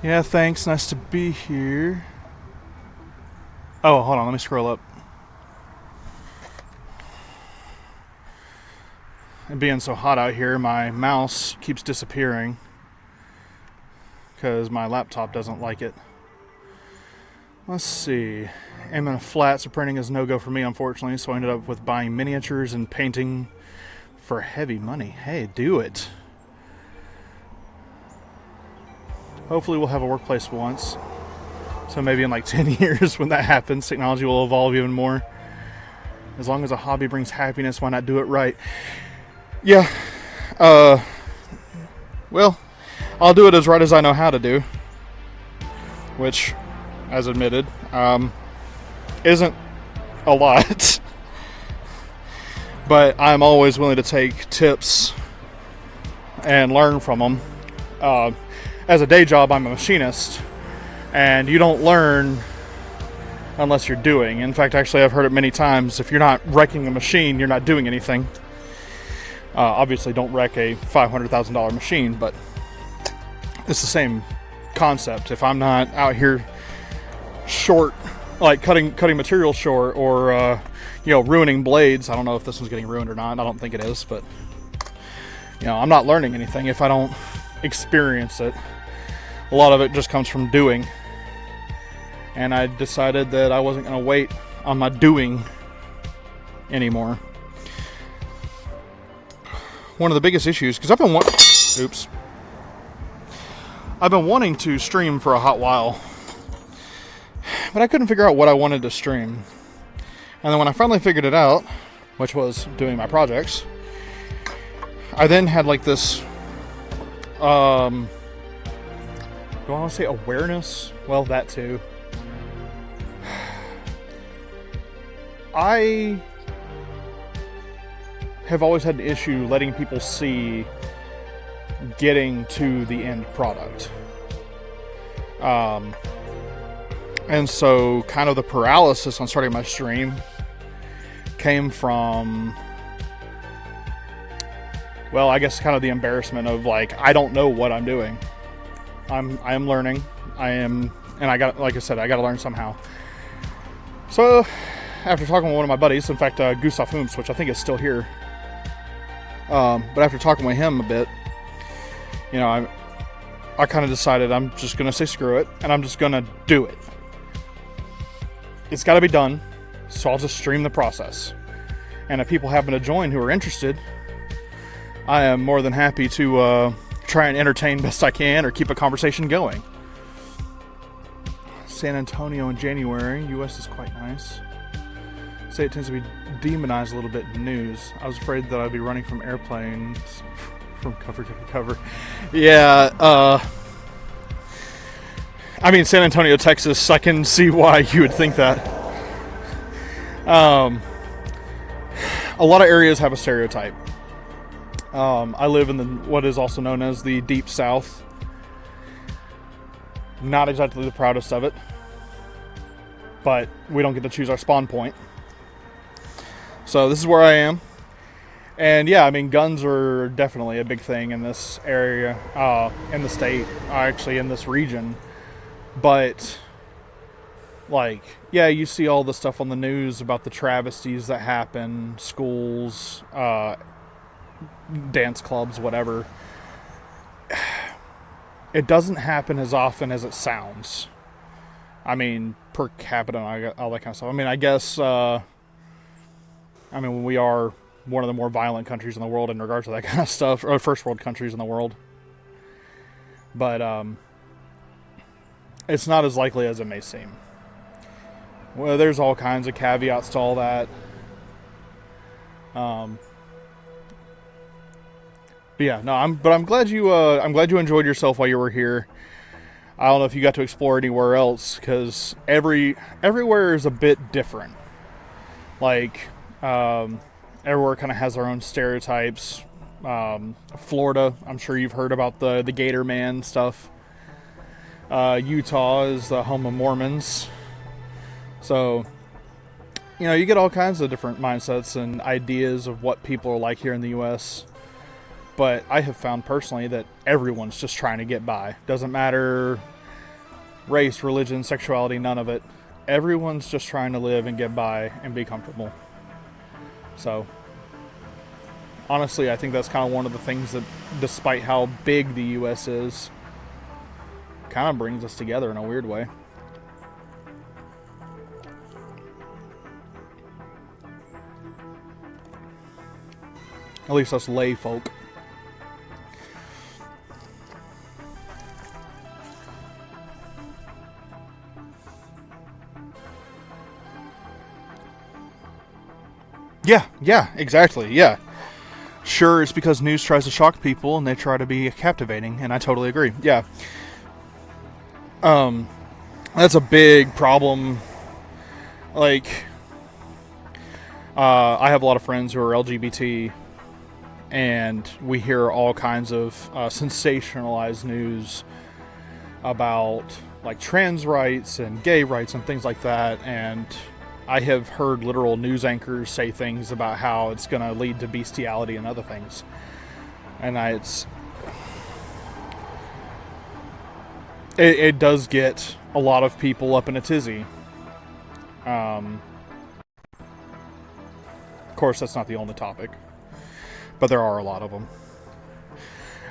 Yeah, thanks. Nice to be here. Oh, hold on. Let me scroll up. It being so hot out here, my mouse keeps disappearing because my laptop doesn't like it. Let's see. Aiming flat, so printing is no-go for me, unfortunately, so I ended up with buying miniatures and painting for heavy money. Hey, do it. Hopefully we'll have a workplace once. So maybe in like 10 years when that happens, technology will evolve even more. As long as a hobby brings happiness, why not do it right? Yeah. Well, I'll do it as right as I know how to do. Which, as admitted, isn't a lot. But I'm always willing to take tips and learn from them. As a day job, I'm a machinist, and you don't learn unless you're doing. In fact, actually, I've heard it many times, if you're not wrecking a machine, you're not doing anything. Obviously, don't wreck a $500,000 machine, but it's the same concept. If I'm not out here short, like cutting material short, or ruining blades. I don't know if this one's getting ruined or not. I don't think it is, but I'm not learning anything if I don't experience it. A lot of it just comes from doing, and I decided that I wasn't going to wait on my doing anymore. One of the biggest issues, because I've been wanting to stream for a hot while, but I couldn't figure out what I wanted to stream. And then when I finally figured it out, which was doing my projects, I then had like this, do I want to say awareness? Well, that too. I have always had an issue letting people see getting to the end product. And so kind of the paralysis on starting my stream came from, well, I guess kind of the embarrassment of like, I don't know what I'm doing. I am learning. And I got, like I said, I got to learn somehow. So after talking with one of my buddies, in fact, Gustav Humps, which I think is still here. But after talking with him a bit, I kind of decided I'm just going to say screw it, and I'm just going to do it. It's got to be done, so I'll just stream the process. And if people happen to join who are interested, I am more than happy to try and entertain best I can or keep a conversation going. San Antonio in January, US is quite nice. Say it tends to be demonized a little bit in the news. I was afraid that I'd be running from airplanes from cover to cover. Yeah, I mean, San Antonio, Texas, I can see why you would think that. A lot of areas have a stereotype. I live in what is also known as the Deep South. Not exactly the proudest of it, but we don't get to choose our spawn point. So this is where I am. And yeah, I mean, guns are definitely a big thing in this area, in the state, actually in this region. But, like, yeah, you see all the stuff on the news about the travesties that happen, schools, dance clubs, whatever. It doesn't happen as often as it sounds. I mean, per capita and all that kind of stuff. I mean, I guess, we are one of the more violent countries in the world in regards to that kind of stuff, or first world countries in the world. But, it's not as likely as it may seem. Well, there's all kinds of caveats to all that. But yeah, no, I'm glad you enjoyed yourself while you were here. I don't know if you got to explore anywhere else, because everywhere is a bit different. Like, everywhere kind of has their own stereotypes. Florida, I'm sure you've heard about the Gator Man stuff. Utah is the home of Mormons. So, you get all kinds of different mindsets and ideas of what people are like here in the U.S. But I have found personally that everyone's just trying to get by. Doesn't matter race, religion, sexuality, none of it. Everyone's just trying to live and get by and be comfortable. So, honestly, I think that's kind of one of the things that, despite how big the U.S. is, kind of brings us together in a weird way. At least us lay folk. Yeah, exactly, yeah. Sure, it's because news tries to shock people and they try to be captivating, and I totally agree, yeah. That's a big problem. Like, I have a lot of friends who are LGBT, and we hear all kinds of sensationalized news about, like, trans rights and gay rights and things like that, and I have heard literal news anchors say things about how it's going to lead to bestiality and other things. And it does get a lot of people up in a tizzy. Of course, that's not the only topic, but there are a lot of them.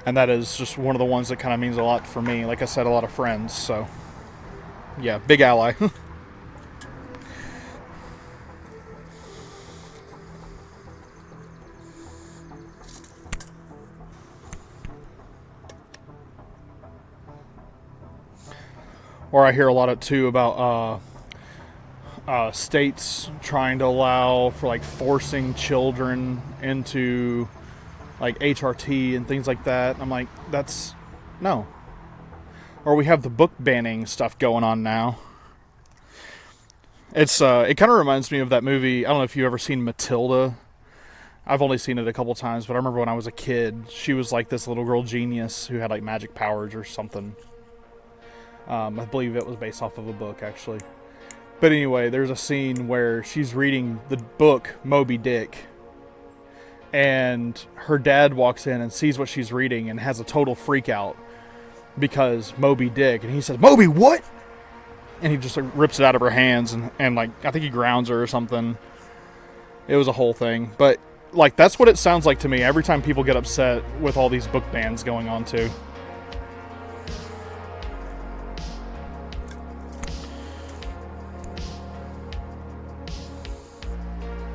And that is just one of the ones that kind of means a lot for me. Like I said, a lot of friends, so yeah, big ally. Or I hear a lot of too about states trying to allow for, like, forcing children into, like, HRT and things like that. I'm like, that's no. Or we have the book banning stuff going on now. It kind of reminds me of that movie. I don't know if you've ever seen Matilda. I've only seen it a couple times, but I remember when I was a kid, she was like this little girl genius who had, like, magic powers or something. I believe it was based off of a book, actually. But anyway, there's a scene where she's reading the book Moby Dick, and her dad walks in and sees what she's reading and has a total freak out because Moby Dick, and he says, "Moby, what?" And he just, like, rips it out of her hands, and like, I think he grounds her or something. It was a whole thing. But, like, that's what it sounds like to me every time people get upset with all these book bans going on too.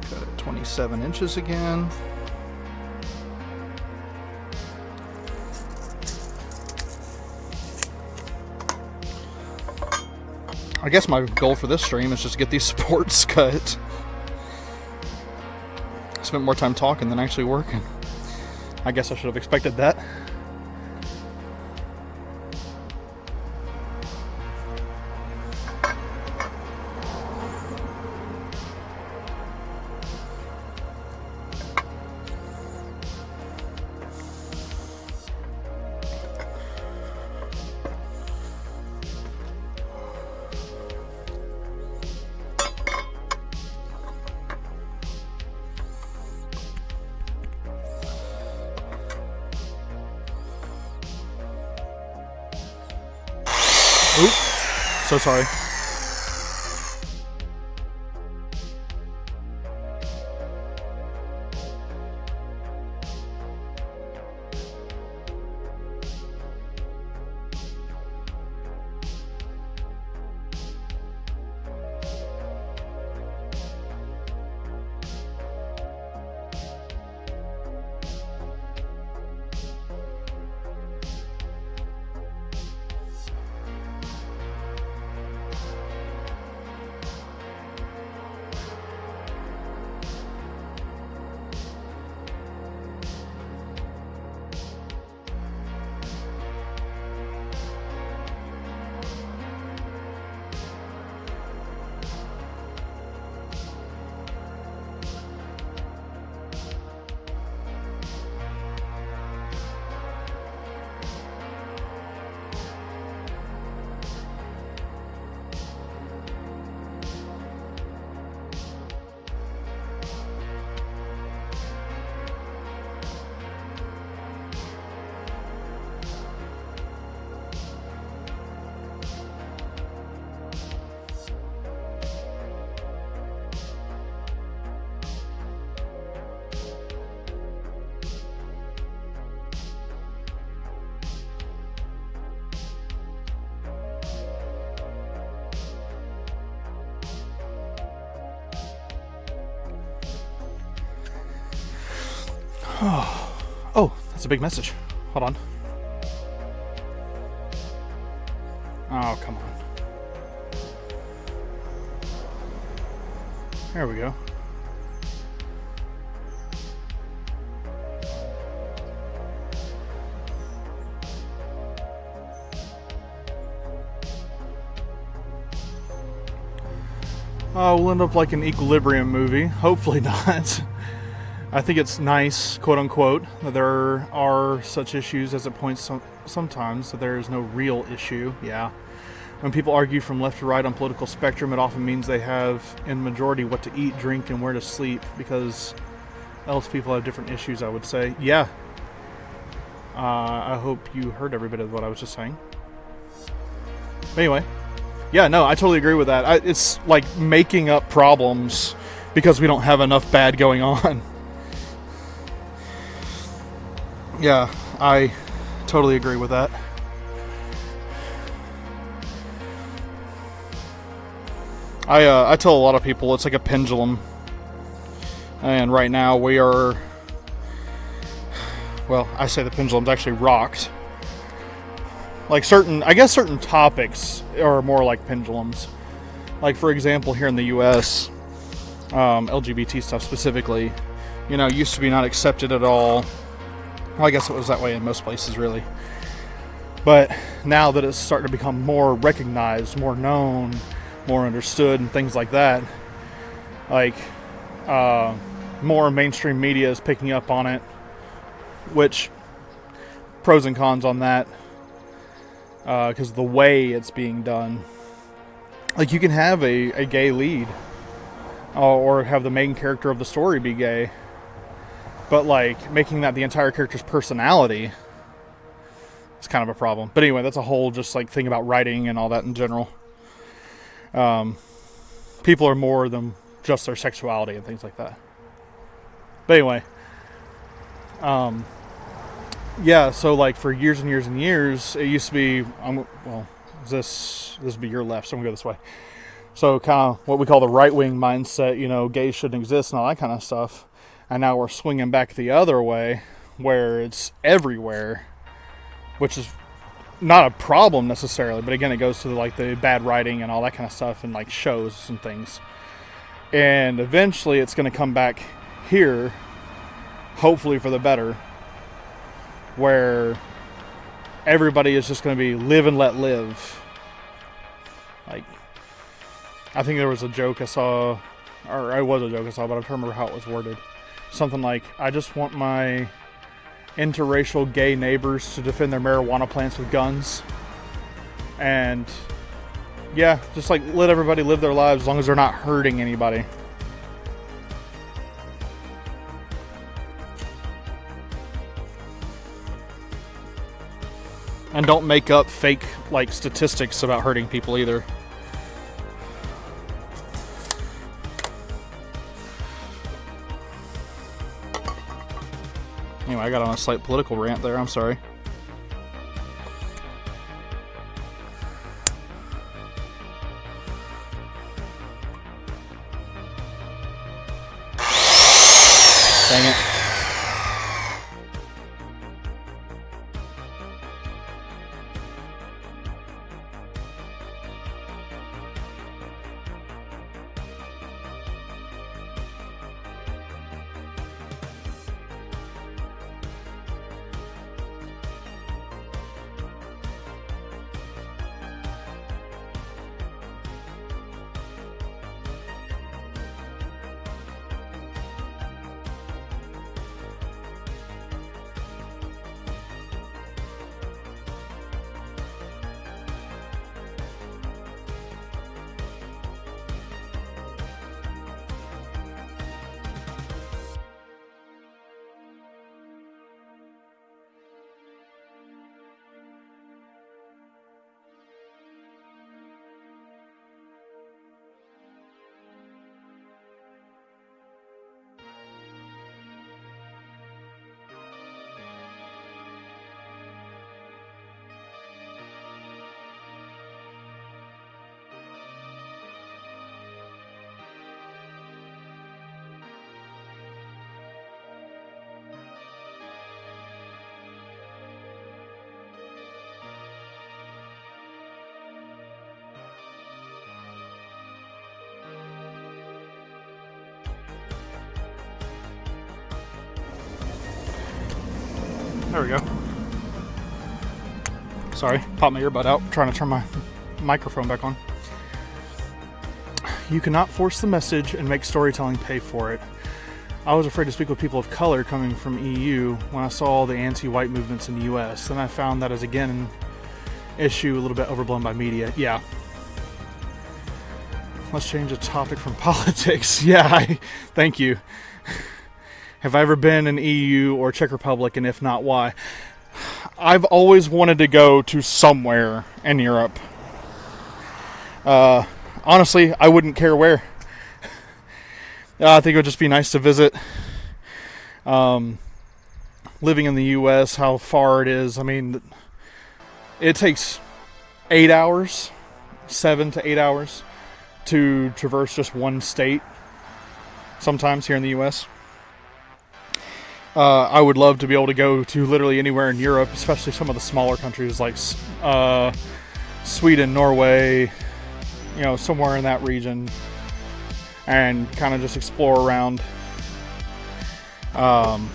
Cut it 27 inches again. I guess my goal for this stream is just to get these supports cut. I spent more time talking than actually working. I guess I should have expected that. Oop. So sorry. Oh, that's a big message. Hold on. Oh, come on. There we go. We'll end up like an Equilibrium movie. Hopefully not. I think it's nice, quote unquote, that there are such issues as it points sometimes that there is no real issue. Yeah. When people argue from left to right on political spectrum, it often means they have, in majority, what to eat, drink, and where to sleep, because else people have different issues, I would say. Yeah. I hope you heard every bit of what I was just saying. But anyway. Yeah, no, I totally agree with that. It's like making up problems because we don't have enough bad going on. Yeah, I totally agree with that. I tell a lot of people it's like a pendulum. And right now we are, well, I say the pendulum's actually rocked. Like certain topics are more like pendulums. Like, for example, here in the U.S., LGBT stuff specifically, used to be not accepted at all. Well, I guess it was that way in most places, really. But now that it's starting to become more recognized, more known, more understood, and things like that, like, more mainstream media is picking up on it, which, pros and cons on that. Because the way it's being done, like you can have a gay lead, or have the main character of the story be gay, but like making that the entire character's personality is kind of a problem. But anyway, that's a whole just like thing about writing and all that in general. People are more than just their sexuality and things like that. But anyway, yeah, so like for years and years and years, it used to be, this would be your left, so I'm gonna go this way. So kind of what we call the right-wing mindset, gays shouldn't exist and all that kind of stuff. And now we're swinging back the other way, where it's everywhere, which is not a problem necessarily, but again, it goes to like the bad writing and all that kind of stuff and like shows and things. And eventually it's gonna come back here, hopefully for the better, where everybody is just going to be live and let live. Like, I think there was a joke I saw, or it was a joke I saw, but I don't remember how it was worded. Something like, I just want my interracial gay neighbors to defend their marijuana plants with guns. And, yeah, just like let everybody live their lives as long as they're not hurting anybody. And don't make up fake, like, statistics about hurting people either. Anyway, I got on a slight political rant there. I'm sorry. Dang it. There we go. Sorry, popped my earbud out, trying to turn my microphone back on. You cannot force the message and make storytelling pay for it. I was afraid to speak with people of color coming from EU when I saw all the anti-white movements in the US. Then I found that is again an issue a little bit overblown by media. Yeah. Let's change the topic from politics. Yeah, thank you. Have I ever been in EU or Czech Republic, and if not, why? I've always wanted to go to somewhere in Europe. Honestly, I wouldn't care where. I think it would just be nice to visit. Living in the U.S., how far it is. I mean, it takes 8 hours, 7 to 8 hours to traverse just one state. Sometimes here in the U.S. I would love to be able to go to literally anywhere in Europe, especially some of the smaller countries like Sweden, Norway, somewhere in that region, and kind of just explore around. I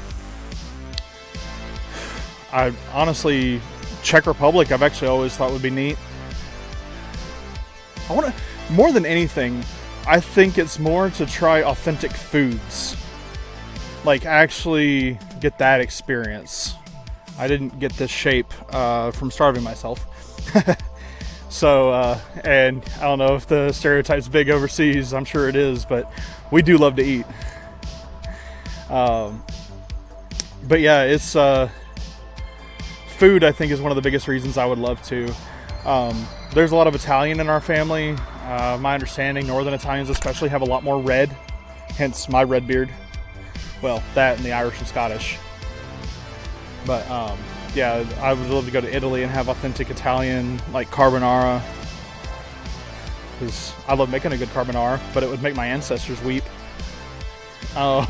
honestly, Czech Republic, I've actually always thought would be neat. I want to, more than anything, I think it's more to try authentic foods. Like, actually get that experience. I didn't get this shape from starving myself. So, and I don't know if the stereotype's big overseas. I'm sure it is, but we do love to eat. But yeah, it's food, I think, is one of the biggest reasons I would love to. There's a lot of Italian in our family. My understanding, Northern Italians especially have a lot more red, hence my red beard. Well, that and the Irish and Scottish. But yeah, I would love to go to Italy and have authentic Italian, like carbonara. Because I love making a good carbonara, but it would make my ancestors weep. I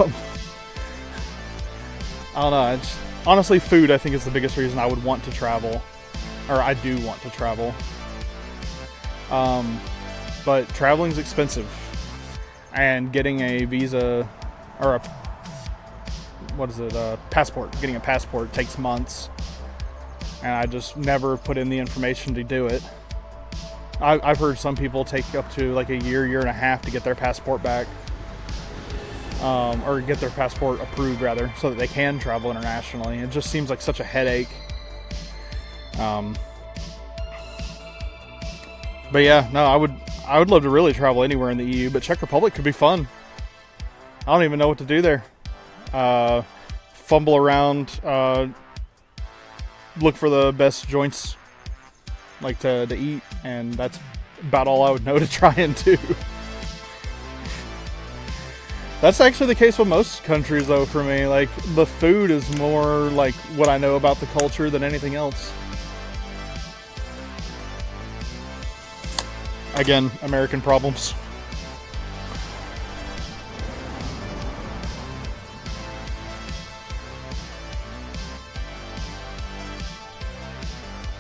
don't know. Honestly, food, I think, is the biggest reason I would want to travel. Or I do want to travel. But traveling's expensive. And getting a visa, or a passport. Getting a passport takes months. And I just never put in the information to do it. I've heard some people take up to like a year and a half to get their passport back. Or get their passport approved, rather, so that they can travel internationally. It just seems like such a headache. But yeah, no, I would love to really travel anywhere in the EU, but Czech Republic could be fun. I don't even know what to do there. Fumble around, look for the best joints, like to eat, and that's about all I would know to try and do. That's actually the case with most countries, though, for me. Like, the food is more like what I know about the culture than anything else. Again, American problems.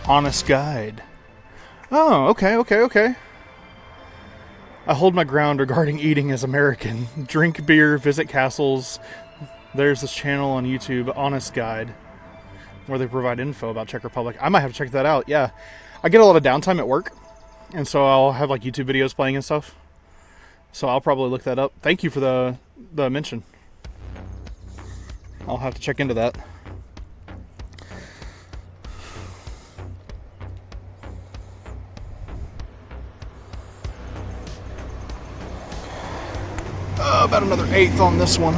Honest guide. Oh, okay. I hold my ground regarding eating as American. Drink beer, visit castles. There's this channel on YouTube, Honest Guide, where they provide info about Czech Republic. I might have to check that out, yeah. I get a lot of downtime at work, and so I'll have like YouTube videos playing and stuff. So I'll probably look that up. Thank you for the mention. I'll have to check into that. About another 1/8 on this one.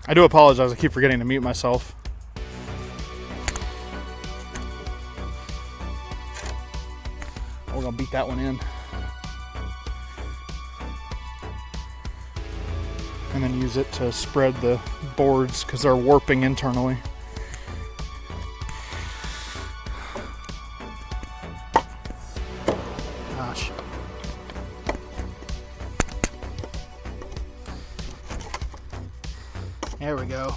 I do apologize, I keep forgetting to mute myself. We're gonna beat that one in. And then use it to spread the boards because they're warping internally. Gosh. There we go.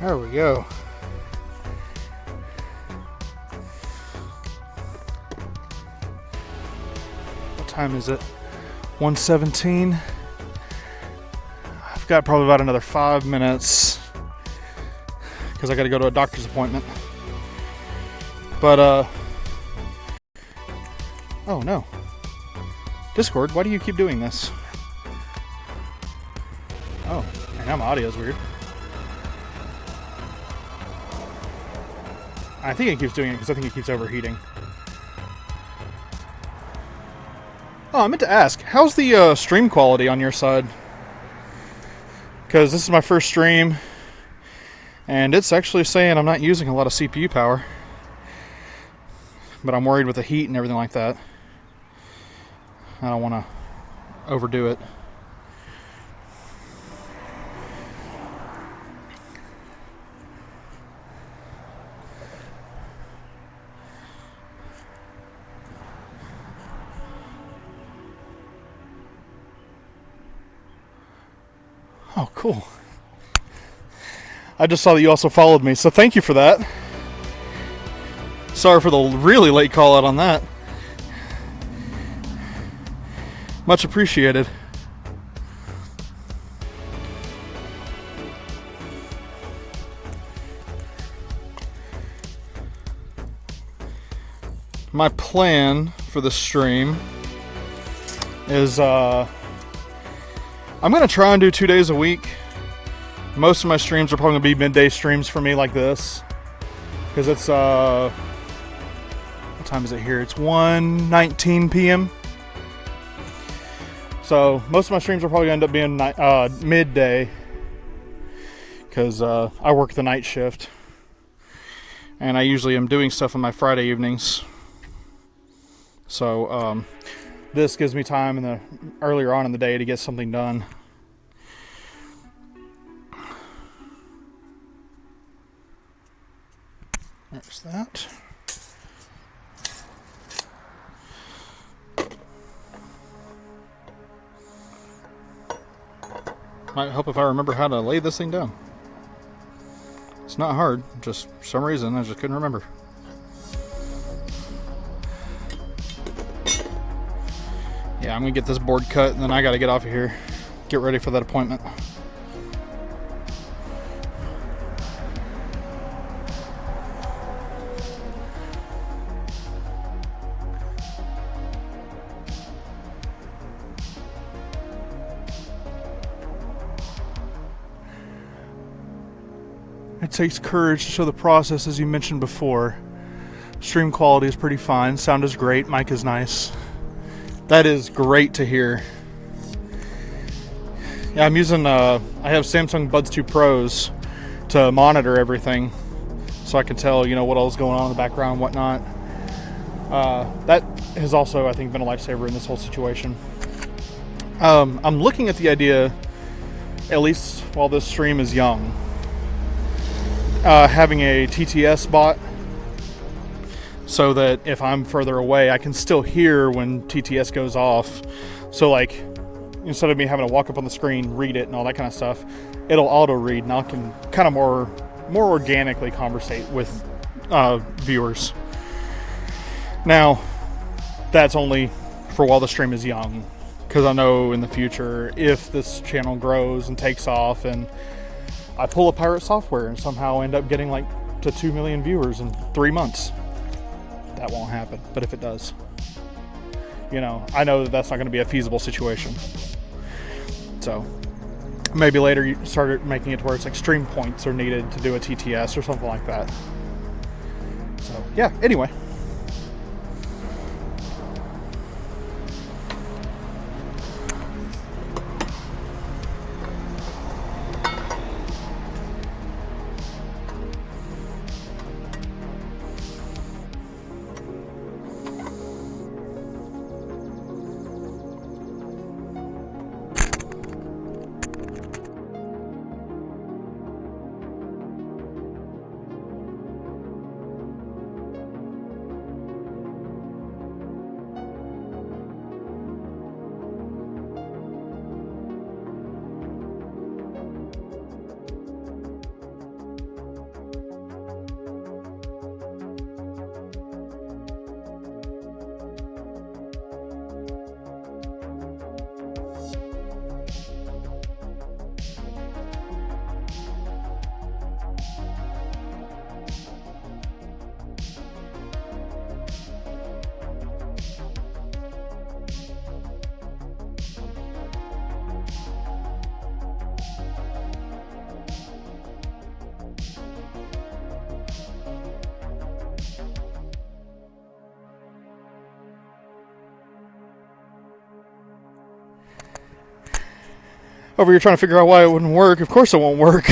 There we go. What time is it? 1:17. I've got probably about another 5 minutes because I got to go to a doctor's appointment. But oh no. Discord, why do you keep doing this? Oh, and now my audio's weird. I think it keeps doing it because I think it keeps overheating. Oh, I meant to ask, how's the stream quality on your side? Because this is my first stream, and it's actually saying I'm not using a lot of CPU power. But I'm worried with the heat and everything like that. I don't want to overdo it. Oh, cool. I just saw that you also followed me, so thank you for that. Sorry for the really late call out on that. Much appreciated. My plan for the stream is I'm going to try and do 2 days a week. Most of my streams are probably going to be midday streams for me like this. Because it's, what time is it here? It's 1:19 p.m. So most of my streams are probably going to end up being midday. Because I work the night shift. And I usually am doing stuff on my Friday evenings. So, this gives me time earlier on in the day to get something done. There's that. Might help if I remember how to lay this thing down. It's not hard, just for some reason I just couldn't remember. Yeah, I'm gonna get this board cut and then I gotta get off of here. Get ready for that appointment. It takes courage to show the process, as you mentioned before. Stream quality is pretty fine. Sound is great. Mic is nice. That is great to hear. Yeah, I'm using, I have Samsung Buds 2 Pros to monitor everything. So I can tell, what all's going on in the background and whatnot. That has also, I think, been a lifesaver in this whole situation. I'm looking at the idea, at least while this stream is young, having a TTS bot so that if I'm further away, I can still hear when TTS goes off. So like, instead of me having to walk up on the screen, read it and all that kind of stuff, it'll auto read and I can kind of more organically conversate with viewers. Now, that's only for while the stream is young, because I know in the future, if this channel grows and takes off and I pull a pirate software and somehow end up getting like to 2 million viewers in 3 months, that won't happen. But if it does, I know that that's not going to be a feasible situation. So maybe later you start making it to where it's like stream points are needed to do a TTS or something like that. So yeah, anyway. Over here trying to figure out why it wouldn't work. Of course it won't work.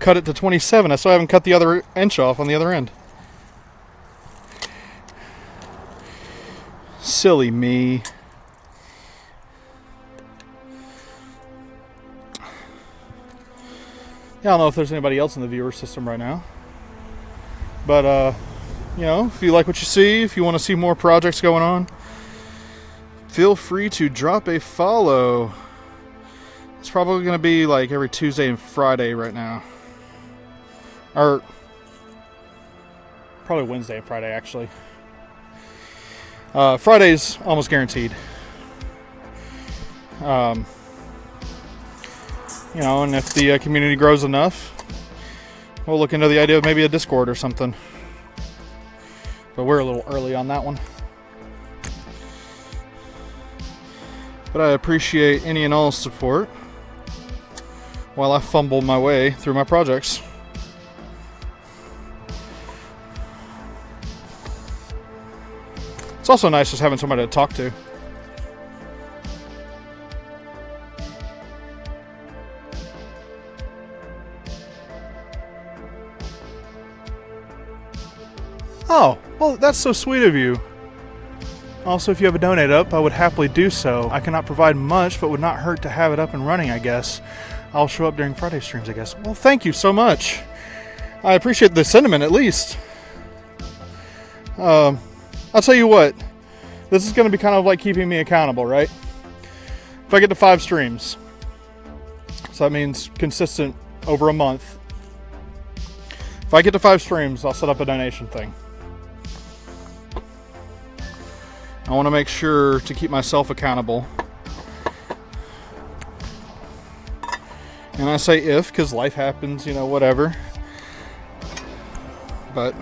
Cut it to 27. I still haven't cut the other inch off on the other end. Silly me. Yeah, I don't know if there's anybody else in the viewer system right now. But, you know, if you like what you see, if you want to see more projects going on, feel free to drop a follow. It's probably going to be like every Tuesday and Friday right now. Or probably Wednesday and Friday, actually. Friday's almost guaranteed. You know, and if the community grows enough, we'll look into the idea of maybe a Discord or something. But we're a little early on that one. But I appreciate any and all support while I fumble my way through my projects. It's also nice just having somebody to talk to. Oh, well, that's so sweet of you. Also, if you have a donate up, I would happily do so. I cannot provide much, but would not hurt to have it up and running, I guess. I'll show up during Friday streams, I guess. Well, thank you so much. I appreciate the sentiment, at least. I'll tell you what. This is going to be kind of like keeping me accountable, right? If I get to 5 streams, so that means consistent over a month. If I get to 5 streams, I'll set up a donation thing. I want to make sure to keep myself accountable. And I say if, because life happens, you know, whatever. But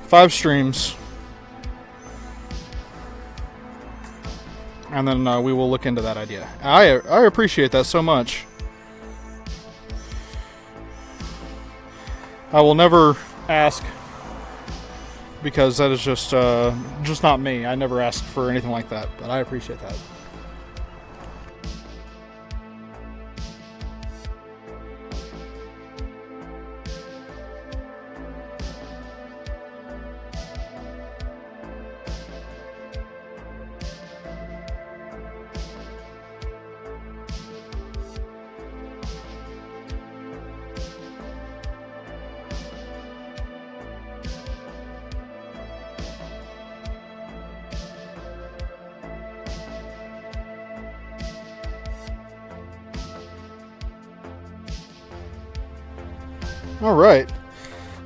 5 streams. And then we will look into that idea. I appreciate that so much. I will never ask, because that is just not me. I never asked for anything like that, but I appreciate that. Alright,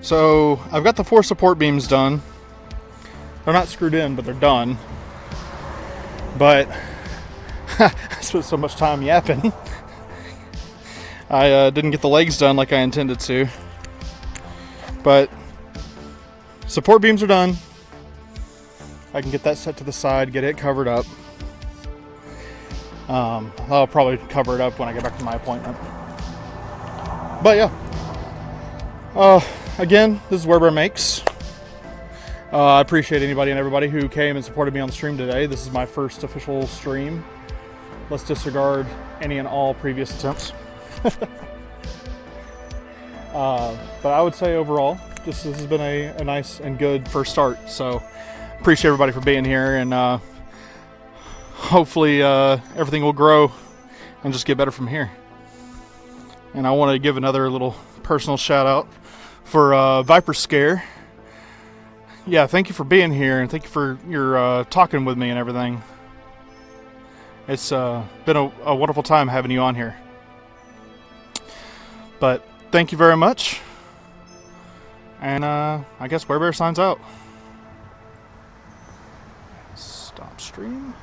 so I've got the 4 support beams done. They're not screwed in, but they're done. But I spent so much time yapping. I didn't get the legs done like I intended to. But support beams are done. I can get that set to the side, get it covered up. I'll probably cover it up when I get back to my appointment. But yeah. Again, this is Workbench Makes. I appreciate anybody and everybody who came and supported me on the stream today. This is my first official stream. Let's disregard any and all previous attempts. But I would say overall, this has been a nice and good first start. So appreciate everybody for being here, and hopefully everything will grow and just get better from here. And I want to give another little personal shout out for Viper Scare. Yeah, thank you for being here, and thank you for your talking with me and everything. It's been a wonderful time having you on here. But thank you very much. And I guess Werebear signs out. Stop stream.